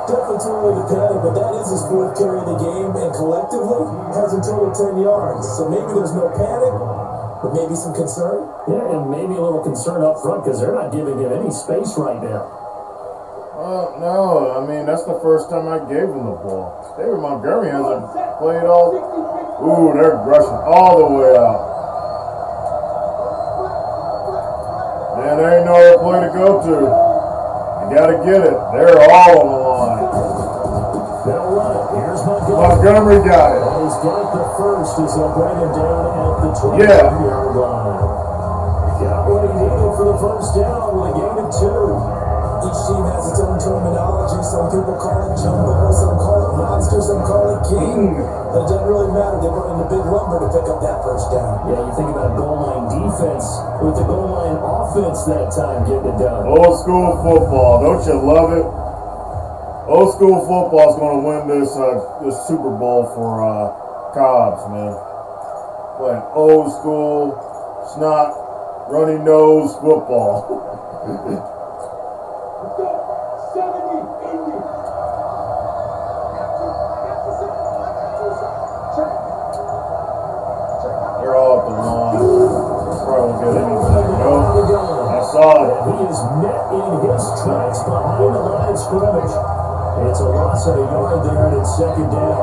Definitely too early to panic, but that is his 4th carry of the game, and collectively has a total of 10 yards. So maybe there's no panic, but maybe some concern. Yeah, and maybe a little concern up front because they're not giving him any space right now. No, I mean, that's the first time I gave him the ball. David Montgomery hasn't played all. Ooh, they're rushing all the way out. Man, there ain't no other play to go to. You gotta get it. They're all on the line. They'll run it. Here's Montgomery. Montgomery got it. And he's got the first as they'll bring him down at the 20-yard line. Got what he needed for the first down with a gain of 2. Each team has its own terminology. Some people call it jumbo, some call it monster, some call it king. But it doesn't really matter. They run in the big lumber to pick up that first down. Yeah, you think about goal line defense with the goal line offense that time getting it done. Old school football. Don't you love it? Old school football is going to win this Super Bowl for Cobbs, man. Playing old school, snot, runny nose football. They're all at the line. Probably won't get anything. No, I saw it. He is met in his tracks behind the line of scrimmage. It's a loss of a yard there, and it's second down.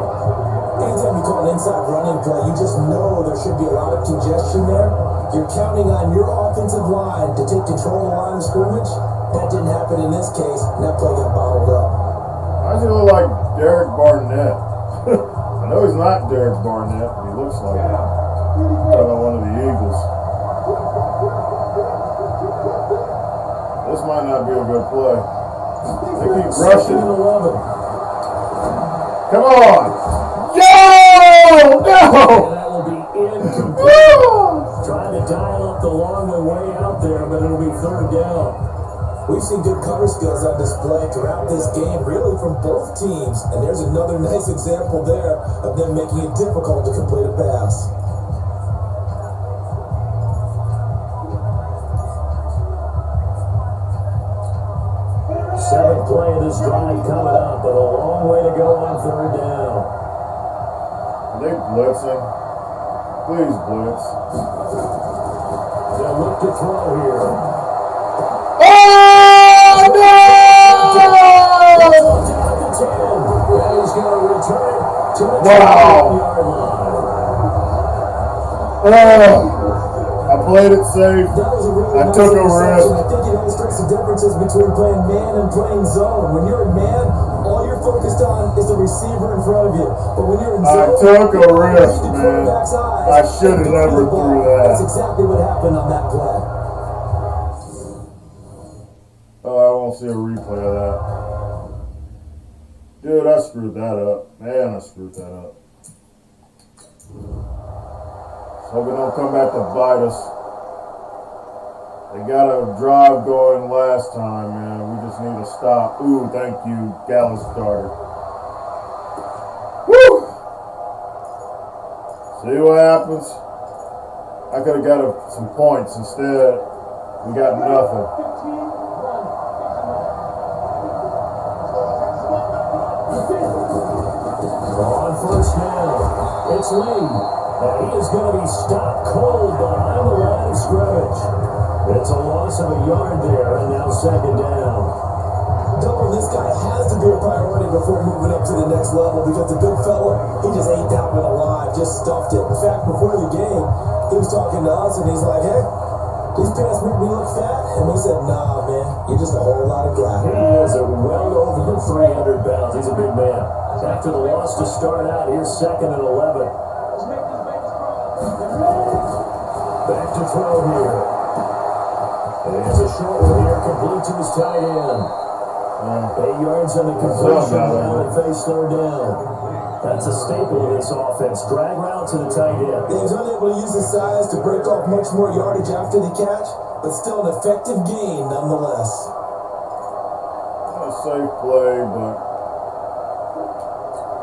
Anytime you call an inside running play, you just know there should be a lot of congestion there. You're counting on your offensive line to take control of the line of scrimmage. That didn't happen in this case, and that play got bottled up. Why does he look like Derek Barnett? I know he's not Derek Barnett, but he looks like him. Talking about one of the Eagles. This might not be a good play. They keep rushing. 11. Come on! Yo! No! And that will be incomplete. Trying to dial up the long way out there, but it'll be third down. We've seen good cover skills on display throughout this game, really from both teams. And there's another nice example there of them making it difficult to complete a pass. Seventh play of this drive coming up, but a long way to go on third down. Are they blitzing? Please blitz. They'll look to throw here. Oh no! And he's going to return it to the Wow. 10-yard line. I played it safe. That was a really I nice took a interception. risk. I think it illustrates the differences between playing man and playing zone. When you're in man, all you're focused on is the receiver in front of you. But when you're in zone, I took a risk, the man. quarterback's eyes I should have and go never to the ball. threw that. That's exactly what happened on that play. Oh, I won't want to see a replay of that. Dude, I screwed that up. Man, I screwed that up. Hope it don't come back to bite us. They got a drive going last time, man. We just need to stop. Ooh, thank you, Gallus starter. Woo! See what happens? I could have got some points. Instead, we got nothing. On first down, it's Lee. And he is going to be stopped cold behind the line of scrimmage. It's a loss of a yard there, and now second down. Double, this guy has to be a priority before moving up to the next level because the big fella, he just ate that one alive, just stuffed it. In fact, before the game, he was talking to us and he's like, hey, these pants make me look fat. And we said, nah, man, you're just a whole lot of guy. He is well over 300 pounds. He's a big man. After the loss to start out, here's second and 11. Back to throw here. There's a short one here, complete to his tight end. 8 yards on the completion, now they face third down. That's a staple of this offense. Drag route to the tight end. He was unable to use his size to break off much more yardage after the catch, but still an effective gain nonetheless. A safe play, but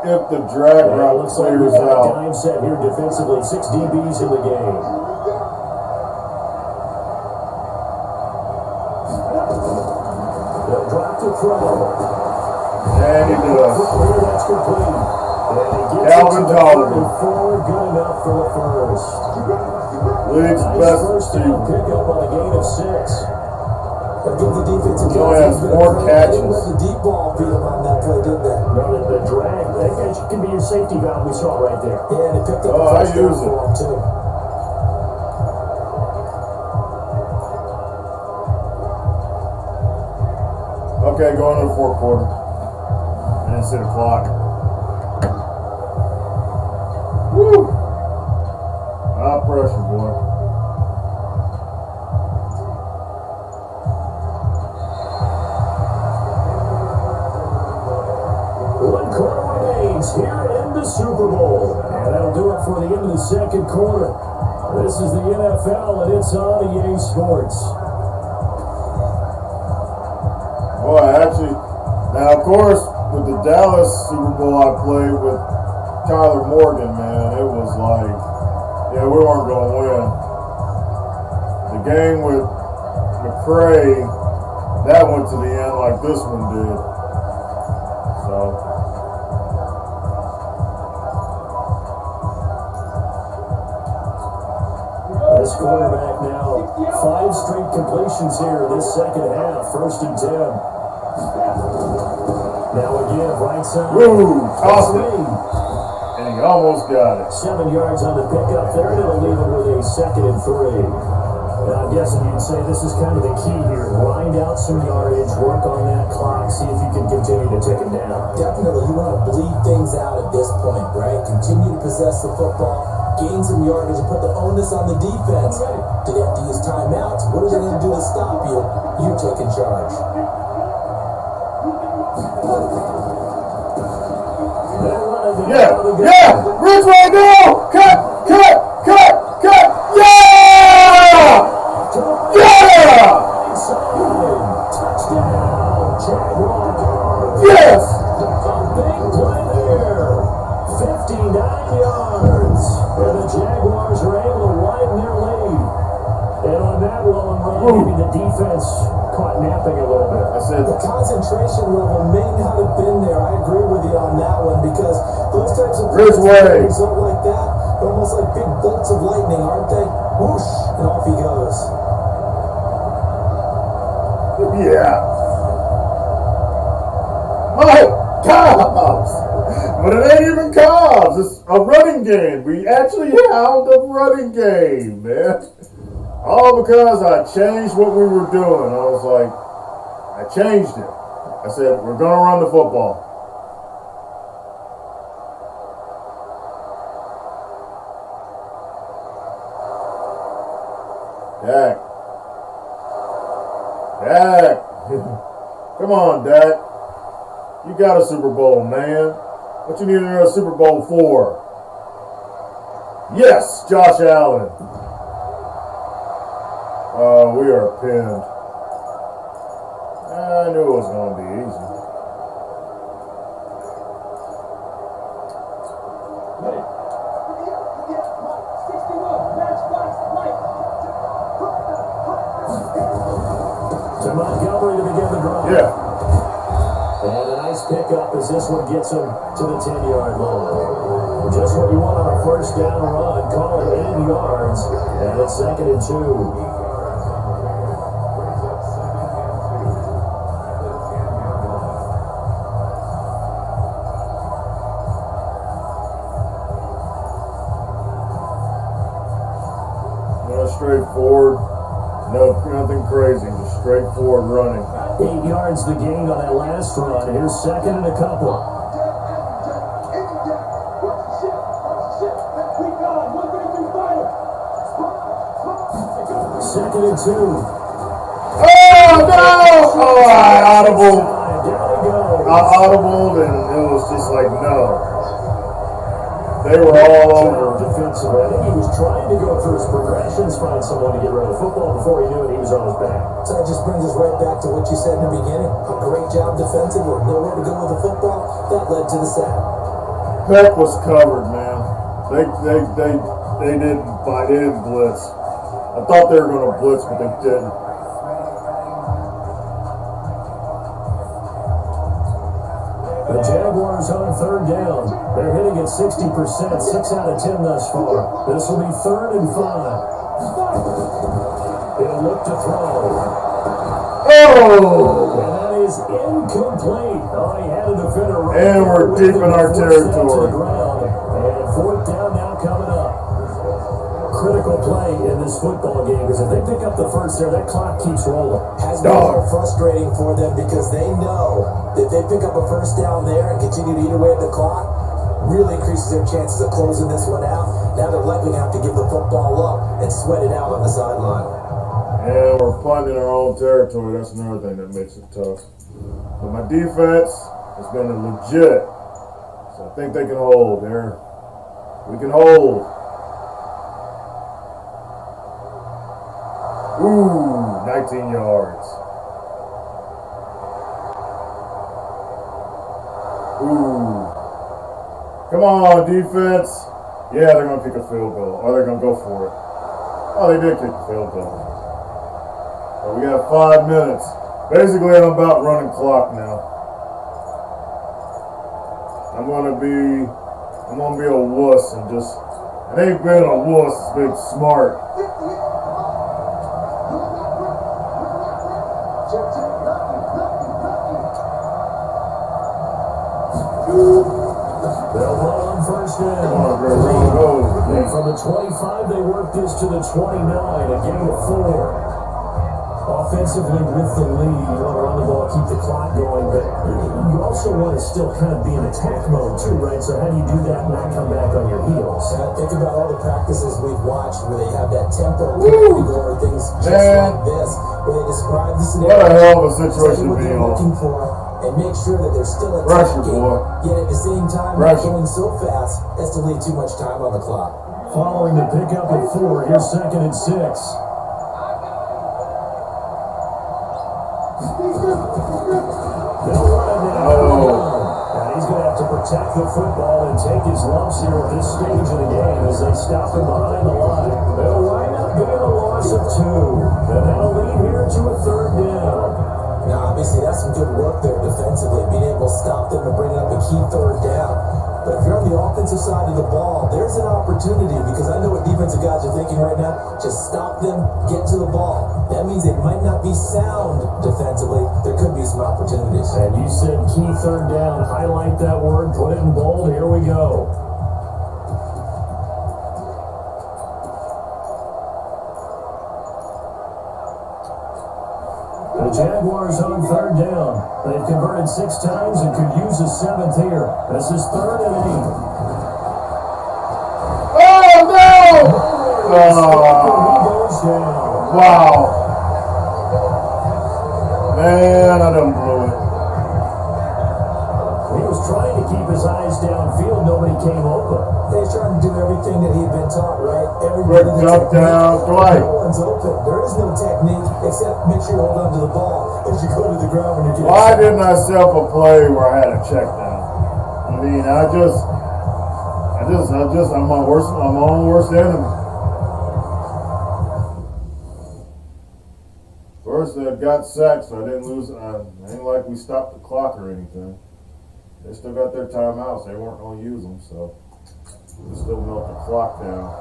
if the drag route clears out. Dime set here defensively. 6 DBs in the game. They'll drop the throw. And he does. That's complete. Calvin Dollar. Good enough for the first. League's best receiver. Pick up on a gain of 6. They'll give the defensive He only has 4 catches. They let the deep ball beat him on that play, didn't they? No, the drag, that can be your safety valve we saw right there. Yeah, and they picked up Oh, the I first down use it. for him, too. Okay, going to the fourth quarter. I didn't see the clock. Woo! High pressure, boy. One quarter remains here in the Super Bowl. And that'll do it for the end of the second quarter. This is the NFL, and it's on EA Sports. Boy, actually, now of course, with the Dallas Super Bowl I played with Tyler Morgan, man, it was like, yeah, we weren't going to win. The game with McCray, that went to the end like this one did. So. This quarterback now, 5 straight completions here in this second half, 1st and 10. Now again, right side. Woo! Tossed it. And he almost got it. 7 yards on the pickup there, and it'll leave him with a 2nd and 3. Now I'm guessing you'd say this is kind of the key here. Grind out some yardage, work on that clock, see if you can continue to tick it down. Definitely, you want to bleed things out at this point, right? Continue to possess the football, gain some yardage, and put the onus on the defense. Do they have to use timeouts? What are they going to do to stop you? You're taking charge. Yeah! Ridgeway, no! Cut! Yeah! Touchdown, Jaguars! Yes! A big play there. 59 yards. And the Jaguars are able to widen their lead. And on that long run, maybe the defense caught napping a little bit. I said, The concentration level may not have been there. I agree with you on that one because those types of Ridgeway. result like that, they're almost like big bolts of lightning, aren't they? Whoosh, and off he goes. yeah. Mike Cobbs! But it ain't even Cobbs. It's a running game. We actually have a running game, man. All because I changed what we were doing. I was like, I changed it. I said, we're going to run the football. Dak. Come on, Dak. You got a Super Bowl, man. What you need a Super Bowl for? Yes, Josh Allen. Oh, we are pinned. I knew it was going to be easy. To Montgomery to begin the drive. Yeah. And a nice pickup as this one gets him to the 10-yard line. Just what you want on a first down run. Call it 80 yards. And it's 2nd and 2. Straightforward, nothing crazy, just straightforward running. 8 yards the gain on that last run. Here's 2nd and a couple. Second and 2. Oh no! Oh, I audible. I audibled, and it was just like no. They were all over. Defensively, I think he was trying to go through his progressions, find someone to get rid of the football. Before he knew it, he was on his back. So that just brings us right back to what you said in the beginning. A great job defensively, nowhere to go with the football. That led to the sack. Peck was covered, man. They didn't blitz. I thought they were going to blitz, but they didn't. The Jaguars on 3rd down. They're hitting at 60%, 6 out of 10 thus far. This will be 3rd and 5. He'll look to throw. Oh! And that is incomplete. Oh, he had a defender right and we're deep in our territory. And 4th down now coming up. Critical play in this football game because if they pick up the first there, that clock keeps rolling. Has been more frustrating for them because they know that if they pick up a first down there and continue to eat away at the clock, really increases their chances of closing this one out. Now they're likely to have to give the football up and sweat it out on the sideline. And we're punting in our own territory. That's another thing that makes it tough. But my defense has been legit. So I think they can hold there. We can hold. Ooh, 19 yards. Ooh. Come on, defense. Yeah, they're going to kick a field goal. Or they're going to go for it. Oh, they did kick a field goal. So we got 5 minutes. Basically, I'm about running clock now. I'm gonna be a wuss and just, it ain't being a wuss, it's being smart. They'll run on first down. And from the 25, they work this to the 29, a gain of 4. Offensively with the lead, you want to run the ball, keep the clock going, but you also want to still kind of be in attack mode too, right? So how do you do that and not come back on your heels? Think about all the practices we've watched where they have that tempo or things just like this, where they describe the scenario. What a hell of a situation what they're looking for, and make sure that they're still attacking, yet at the same time not going so fast as to leave too much time on the clock. Following the pickup at 4, here's 2nd and 6. They'll run it now. And he's going to have to protect the football and take his lumps here at this stage of the game as they stop him behind the line. They'll wind up getting a loss of 2. And that'll lead here to a 3rd down. Now, obviously, that's some good work there defensively, being able to stop them and bring up a key 3rd down. But if you're on the offensive side of the ball, there's an opportunity because I know what defensive guys are thinking right now. Just stop them, get to the ball. That means it might not be sound defensively. There could be some opportunities. And you said key 3rd down. Highlight that word, put it in bold. Here we go. The Jaguars on 3rd down. They've converted 6 times and could use a 7th here. This is 3rd and 8. Oh, no! Wow. Man, I done blew it. keep his eyes downfield. Nobody came open. He's trying to do everything that he had been taught, right? Quick jump down, Dwight. No one's open. There is no technique except make sure you hold on to the ball as you go to the ground when you're getting Why didn't I set up a play where I had a check down? I mean, I'm my own worst enemy. First, I got sacked, so I didn't lose. It ain't like we stopped the clock or anything. They still got their timeouts. They weren't going to use them, so we still melt the clock down.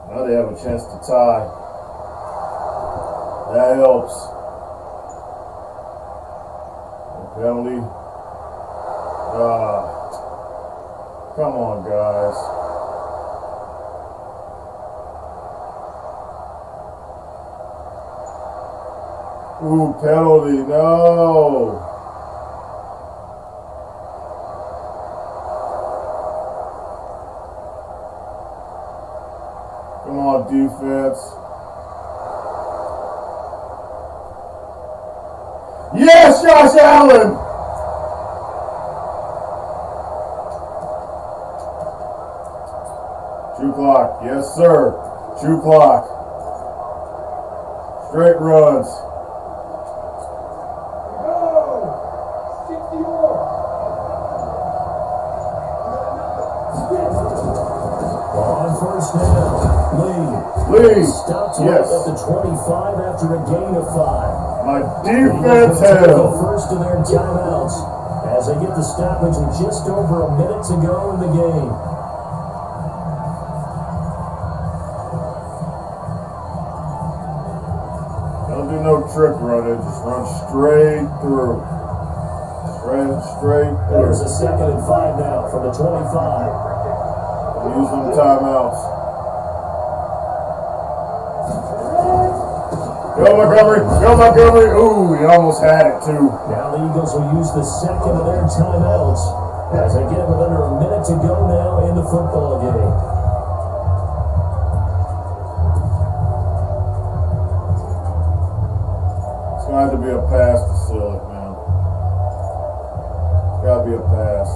Now they have a chance to tie. That helps. No penalty. Come on, guys. Ooh, penalty, no. Come on, defense. Yes, Josh Allen! True clock, yes sir. True clock. Straight runs. Lee. Stopped Yes. at the 25 after a gain of 5. My defense The held. first of their timeouts as they get the stoppage with just over a minute to go in the game. Don't do no trick running. Just run straight through. Straight through. There's a 2nd and 5 now from the 25. Use them timeouts. Go Montgomery! Go Montgomery! Ooh, he almost had it too. Now the Eagles will use the 2nd of their timeouts as they get with under a minute to go now in the football game. It's going to have to be a pass to seal it, man. It's got to be a pass.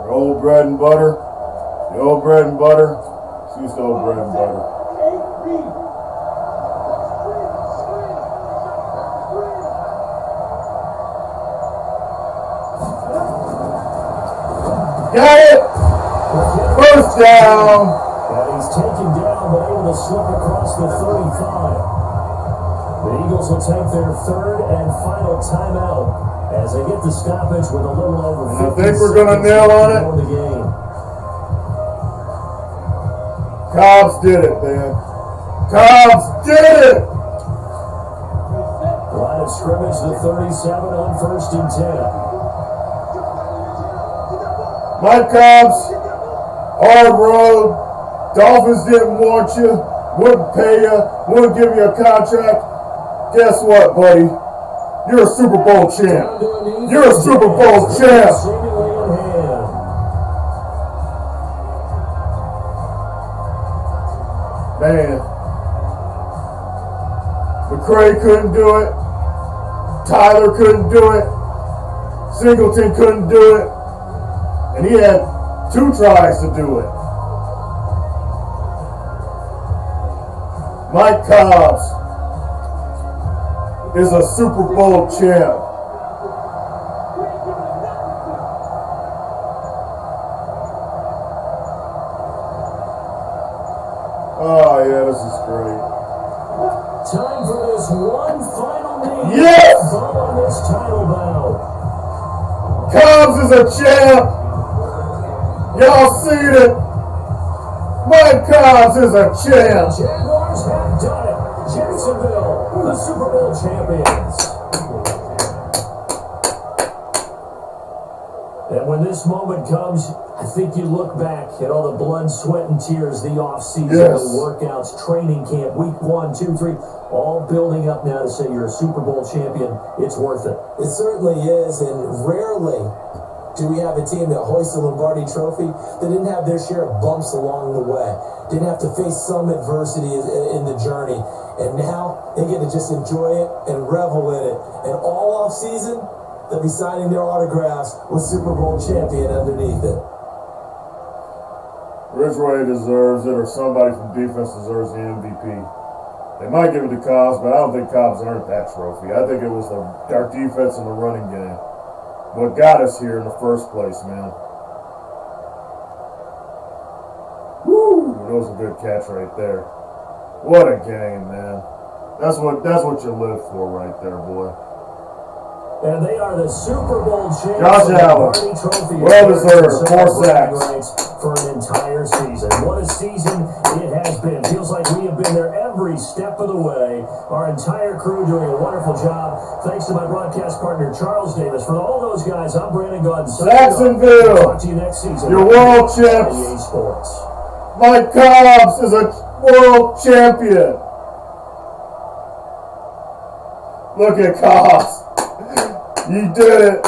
Old bread and butter. The old bread and butter. Excuse the old bread and butter. Got it! First down! And he's taken down but able to slip across the 35. The Eagles will take their 3rd and final timeout as they get the stoppage with a little over 50 I think we're going to nail on it. the game. Cobbs did it, man. Cobbs did it! Line of scrimmage, the 37 on 1st and 10. Mike Cobbs, hard road. Dolphins didn't want you, wouldn't pay you, wouldn't give you a contract. Guess what, buddy? You're a Super Bowl champ. You're a Super Bowl champ. Man. McCray couldn't do it. Tyler couldn't do it. Singleton couldn't do it. And he had 2 tries to do it. Mike Cobbs is a Super Bowl champ. Oh yeah, this is great. Time for this one final name. Yes! On this title bout. Cobbs is a champ. Y'all seen it. Mike Cobbs is a champ. Jaguars have done it. Jacksonville, the Super Bowl champions. And when this moment comes, I think you look back at all the blood, sweat, and tears, the offseason, Yes. the workouts, training camp, week 1, 2, 3, all building up now to say you're a Super Bowl champion. It's worth it. It certainly is, and rarely Do we have a team that hoists the Lombardi Trophy that didn't have their share of bumps along the way, didn't have to face some adversity in the journey, and now they get to just enjoy it and revel in it. And all off season, they'll be signing their autographs with Super Bowl champion underneath it. Ridgeway deserves it, or somebody from defense deserves the MVP. They might give it to Cobbs, but I don't think Cobbs earned that trophy. I think it was our defense in the running game what got us here in the first place, man. Woo! That was a good catch right there. What a game, man. That's what you live for right there, boy. And they are the Super Bowl champions. Josh Allen, well deserved, 4 sacks for an entire season. What a season it has been. Feels like we have been there every step of the way. Our entire crew doing a wonderful job. Thanks to my broadcast partner Charles Davis. For all those guys, I'm Brandon Gunn. Jacksonville, talk to you next season. Your world champs. Sports. Mike Cobbs is a world champion. Look at Cobbs. You did it.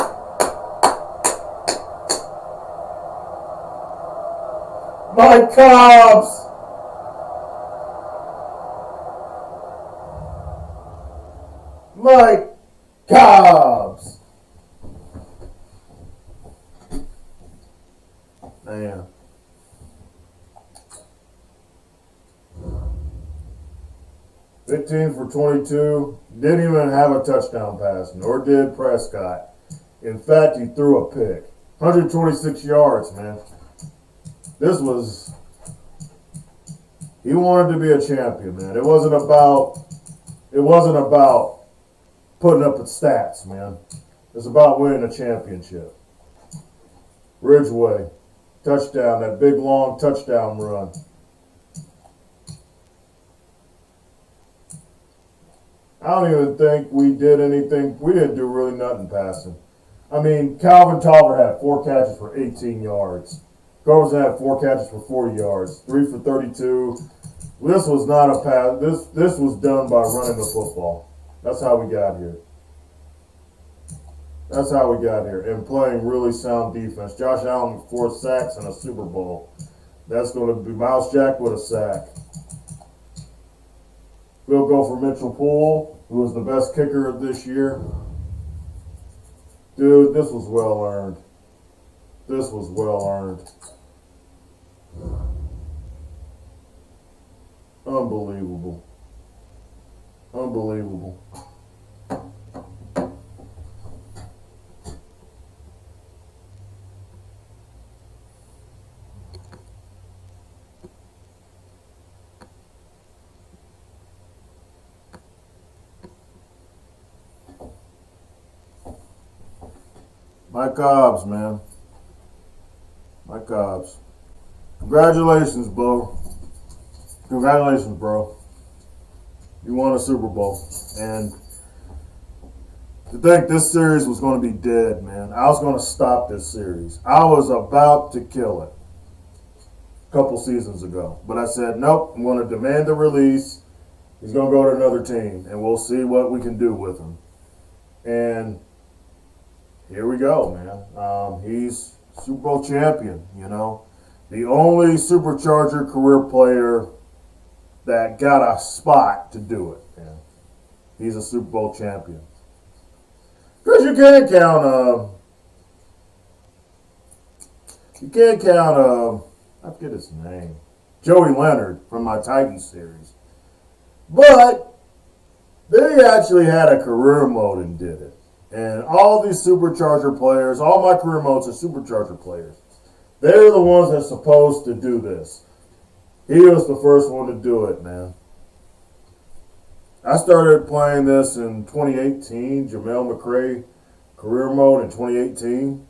Mike Cobbs. Mike Cobbs. Man. $15 for 22. Didn't even have a touchdown pass, nor did Prescott. In fact, he threw a pick. 126 yards, man. He wanted to be a champion, man. It wasn't about putting up its stats, man. It's about winning a championship. Ridgeway, touchdown, that big long touchdown run. I don't even think we did anything. We didn't do really nothing passing. I mean, Calvin Tolliver had 4 catches for 18 yards. Rosen had 4 catches for 40 yards, 3 for 32. This was not a pass. This was done by running the football. That's how we got here. That's how we got here. And playing really sound defense. Josh Allen with 4 sacks in a Super Bowl. That's going to be Miles Jack with a sack. Field goal for Mitchell Poole, who was the best kicker of this year. Dude, this was well earned. This was well earned. Unbelievable. Unbelievable. Mike Cobbs, man. Mike Cobbs. Congratulations, bro. Congratulations, bro. You won a Super Bowl. And to think this series was going to be dead, man. I was going to stop this series. I was about to kill it a couple seasons ago. But I said, nope, I'm going to demand the release. He's going to go to another team, and we'll see what we can do with him. And here we go, man. He's Super Bowl champion, you know. The only Supercharger career player that got a spot to do it, man. He's a Super Bowl champion. Because you can't count, I forget his name, Joey Leonard from my Titans series. But they actually had a career mode and did it. And all these Supercharger players, all my career modes are Supercharger players. They're the ones that's supposed to do this. He was the first one to do it, man. I started playing this in 2018, Jamel McCray career mode in 2018.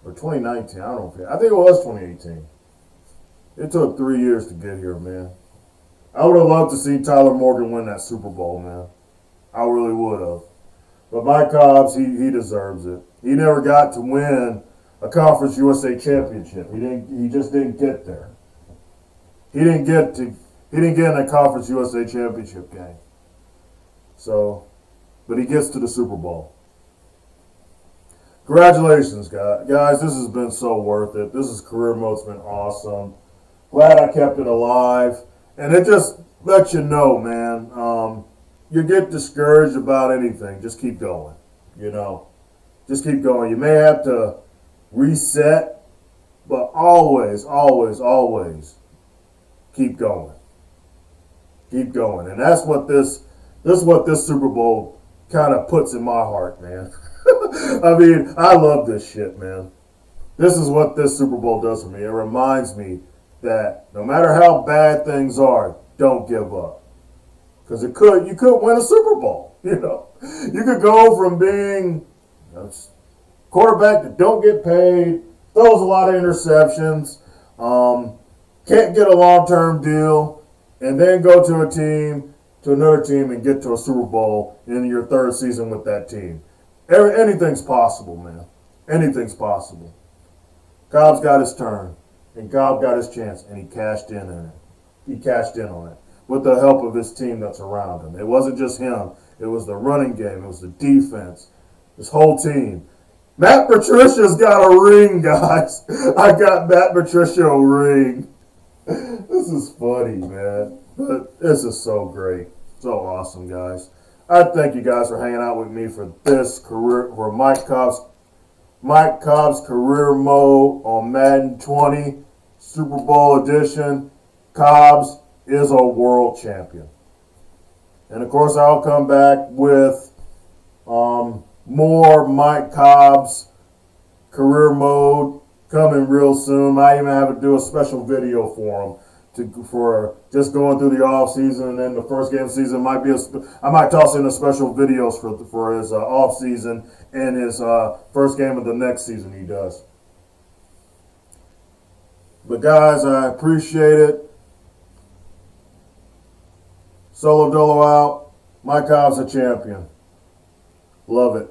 Or 2019, I don't know. I think it was 2018. It took 3 years to get here, man. I would have loved to see Tyler Morgan win that Super Bowl, man. I really would have. But Mike Cobbs, he deserves it. He never got to win a Conference USA championship. He just didn't get there. He didn't get in a Conference USA championship game. So, but he gets to the Super Bowl. Congratulations, guys. This has been so worth it. This is career mode's been awesome. Glad I kept it alive. And it just lets you know, man, you get discouraged about anything. Just keep going, Just keep going. You may have to reset, but always, always, always keep going. Keep going. And that's what this Super Bowl kind of puts in my heart, man. I mean, I love this shit, man. This is what this Super Bowl does for me. It reminds me that no matter how bad things are, don't give up. Because you could win a Super Bowl, You could go from being a quarterback that don't get paid, throws a lot of interceptions, can't get a long-term deal, and then go to another team and get to a Super Bowl in your third season with that team. Anything's possible, man. Anything's possible. Cobbs got his turn, and Cobb got his chance, and he cashed in on it. He cashed in on it with the help of his team that's around him. It wasn't just him. It was the running game. It was the defense. His whole team. Matt Patricia's got a ring, guys. I got Matt Patricia a ring. This is funny, man. But this is so great. So awesome, guys. I thank you guys for hanging out with me for Mike Cobbs career mode on Madden 20 Super Bowl edition. Cobbs is a world champion. And of course, I'll come back with more Mike Cobbs career mode coming real soon. I even have to do a special video for him for just going through the off season, and then the first game of the season I might toss in a special videos for his off season and his first game of the next season he does. But guys, I appreciate it. Solo Dolo out. Mike Cobbs a champion. Love it.